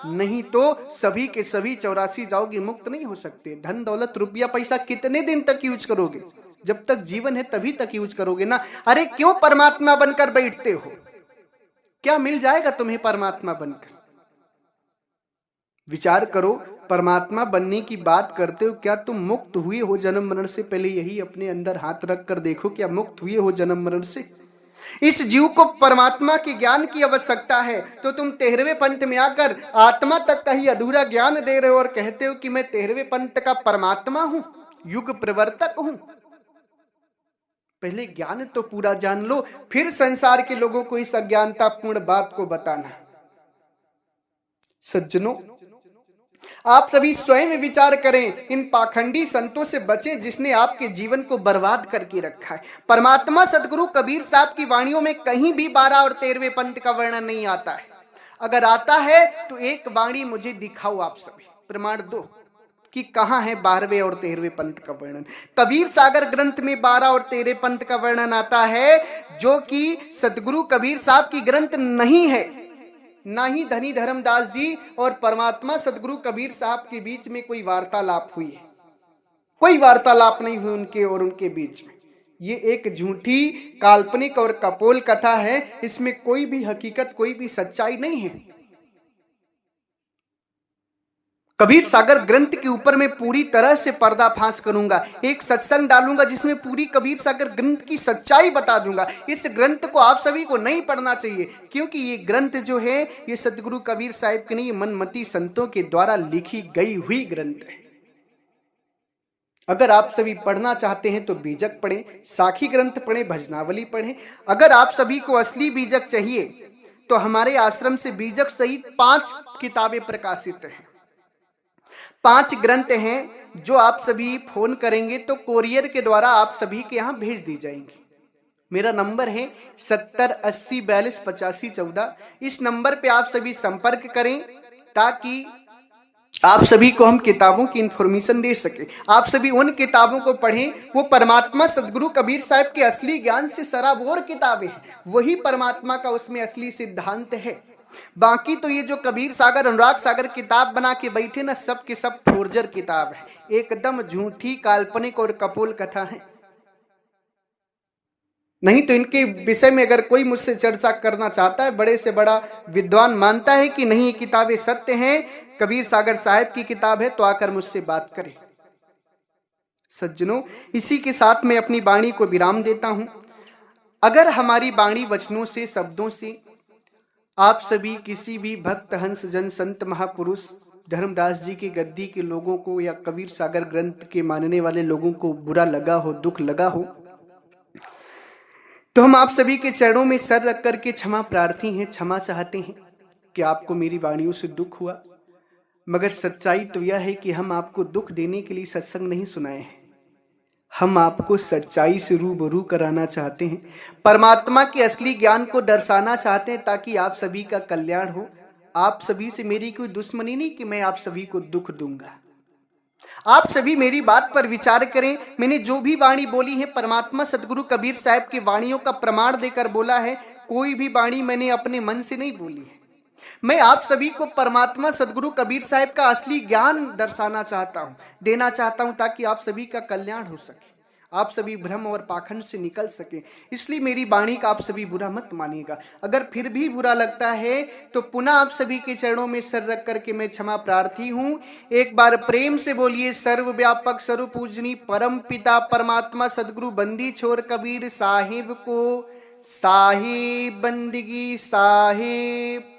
नहीं तो सभी के सभी 84 जाओगे, मुक्त नहीं हो सकते। धन दौलत रुपया पैसा कितने दिन तक यूज करोगे? जब तक जीवन है तभी तक यूज करोगे ना। अरे क्यों परमात्मा बनकर बैठते हो? क्या मिल जाएगा तुम्हें परमात्मा बनकर? विचार करो, परमात्मा बनने की बात करते हो, क्या तुम मुक्त हुए हो जन्म मरण से? पहले यही अपने अंदर हाथ रख कर देखो, क्या मुक्त हुए हो जन्म मरण से? इस जीव को परमात्मा के ज्ञान की आवश्यकता है, तो तुम 13वें पंथ में आकर आत्मा तक का ही अधूरा ज्ञान दे रहे हो और कहते हो कि मैं 13वें पंथ का परमात्मा हूं, युग प्रवर्तक हूं। पहले ज्ञान तो पूरा जान लो, फिर संसार के लोगों को इस अज्ञानतापूर्ण बात को बताना। सज्जनों, आप सभी स्वयं विचार करें, इन पाखंडी संतों से बचें जिसने आपके जीवन को बर्बाद करके रखा है। परमात्मा सदगुरु कबीर साहब की वाणियों में कहीं भी 12 और 13वें पंथ का वर्णन नहीं आता है। अगर आता है तो एक वाणी मुझे दिखाओ, आप सभी प्रमाण दो कि कहां है 12वें और 13वें पंथ का वर्णन। कबीर सागर ग्रंथ में 12 और 13 पंथ का वर्णन आता है, जो कि सदगुरु कबीर साहब की ग्रंथ नहीं है। ना ही धनी धर्मदास जी और परमात्मा सदगुरु कबीर साहब के बीच में कोई वार्तालाप हुई है, कोई वार्तालाप नहीं हुई उनके और उनके बीच में। ये एक झूठी, काल्पनिक और कपोल कथा है, इसमें कोई भी हकीकत, कोई भी सच्चाई नहीं है। कबीर सागर ग्रंथ के ऊपर मैं पूरी तरह से पर्दाफाश करूंगा, एक सत्संग डालूंगा जिसमें पूरी कबीर सागर ग्रंथ की सच्चाई बता दूंगा। इस ग्रंथ को आप सभी को नहीं पढ़ना चाहिए, क्योंकि ये ग्रंथ जो है ये सदगुरु कबीर साहिब के नहीं, मनमती संतों के द्वारा लिखी गई हुई ग्रंथ है। अगर आप सभी पढ़ना चाहते हैं तो बीजक पढ़ें, साखी ग्रंथ पढ़ें, भजनावली पढ़ें। अगर आप सभी को असली बीजक चाहिए तो हमारे आश्रम से बीजक सहित 5 किताबें प्रकाशित हैं, 5 ग्रंथ हैं जो आप सभी फोन करेंगे तो कोरियर के द्वारा आप सभी के यहां भेज दी जाएंगी। मेरा नंबर है 70 80 42 85 14। इस नंबर पे आप सभी संपर्क करें ताकि आप सभी को हम किताबों की इंफॉर्मेशन दे सके। आप सभी उन किताबों को पढ़ें, वो परमात्मा सदगुरु कबीर साहब के असली ज्ञान से सराबोर किताबें हैं, वही परमात्मा का उसमें असली सिद्धांत है। बाकी तो ये जो कबीर सागर, अनुराग सागर किताब बना के बैठे ना, सब के सब फोर्जर किताब है, एकदम झूठी, काल्पनिक और कपोल कथा है। नहीं तो इनके विषय में अगर कोई मुझसे चर्चा करना चाहता है, बड़े से बड़ा विद्वान मानता है कि नहीं ये किताबें सत्य हैं, कबीर सागर साहब की किताब है, तो आकर मुझसे बात करें। सज्जनों, इसी के साथ मैं अपनी वाणी को विराम देता हूं। अगर हमारी वाणी वचनों से, शब्दों से आप सभी किसी भी भक्त, हंस, जन, संत, महापुरुष, धर्मदास जी की गद्दी के लोगों को या कबीर सागर ग्रंथ के मानने वाले लोगों को बुरा लगा हो, दुख लगा हो, तो हम आप सभी के चरणों में सर रख करके क्षमा प्रार्थी हैं, क्षमा चाहते हैं कि आपको मेरी वाणियों से दुख हुआ। मगर सच्चाई तो यह है कि हम आपको दुख देने के लिए सत्संग नहीं सुनाए हैं, हम आपको सच्चाई से रूबरू कराना चाहते हैं, परमात्मा के असली ज्ञान को दर्शाना चाहते हैं, ताकि आप सभी का कल्याण हो। आप सभी से मेरी कोई दुश्मनी नहीं कि मैं आप सभी को दुख दूंगा। आप सभी मेरी बात पर विचार करें। मैंने जो भी वाणी बोली है परमात्मा सदगुरु कबीर साहब की वाणियों का प्रमाण देकर बोला है, कोई भी वाणी मैंने अपने मन से नहीं बोली है। मैं आप सभी को परमात्मा सदगुरु कबीर साहब का असली ज्ञान दर्शाना चाहता हूं, देना चाहता हूं, ताकि आप सभी का कल्याण हो सके, आप सभी भ्रम और पाखंड से निकल सके। इसलिए मेरी वाणी का आप सभी बुरा मत मानिएगा। अगर फिर भी बुरा लगता है तो पुनः आप सभी के चरणों में सर रख करके मैं क्षमा प्रार्थी हूं। एक बार प्रेम से बोलिए, सर्वव्यापक सर्व पूजनी परम पिता परमात्मा सदगुरु बंदी छोर कबीर साहिब को साहिब बंदगी साहिब।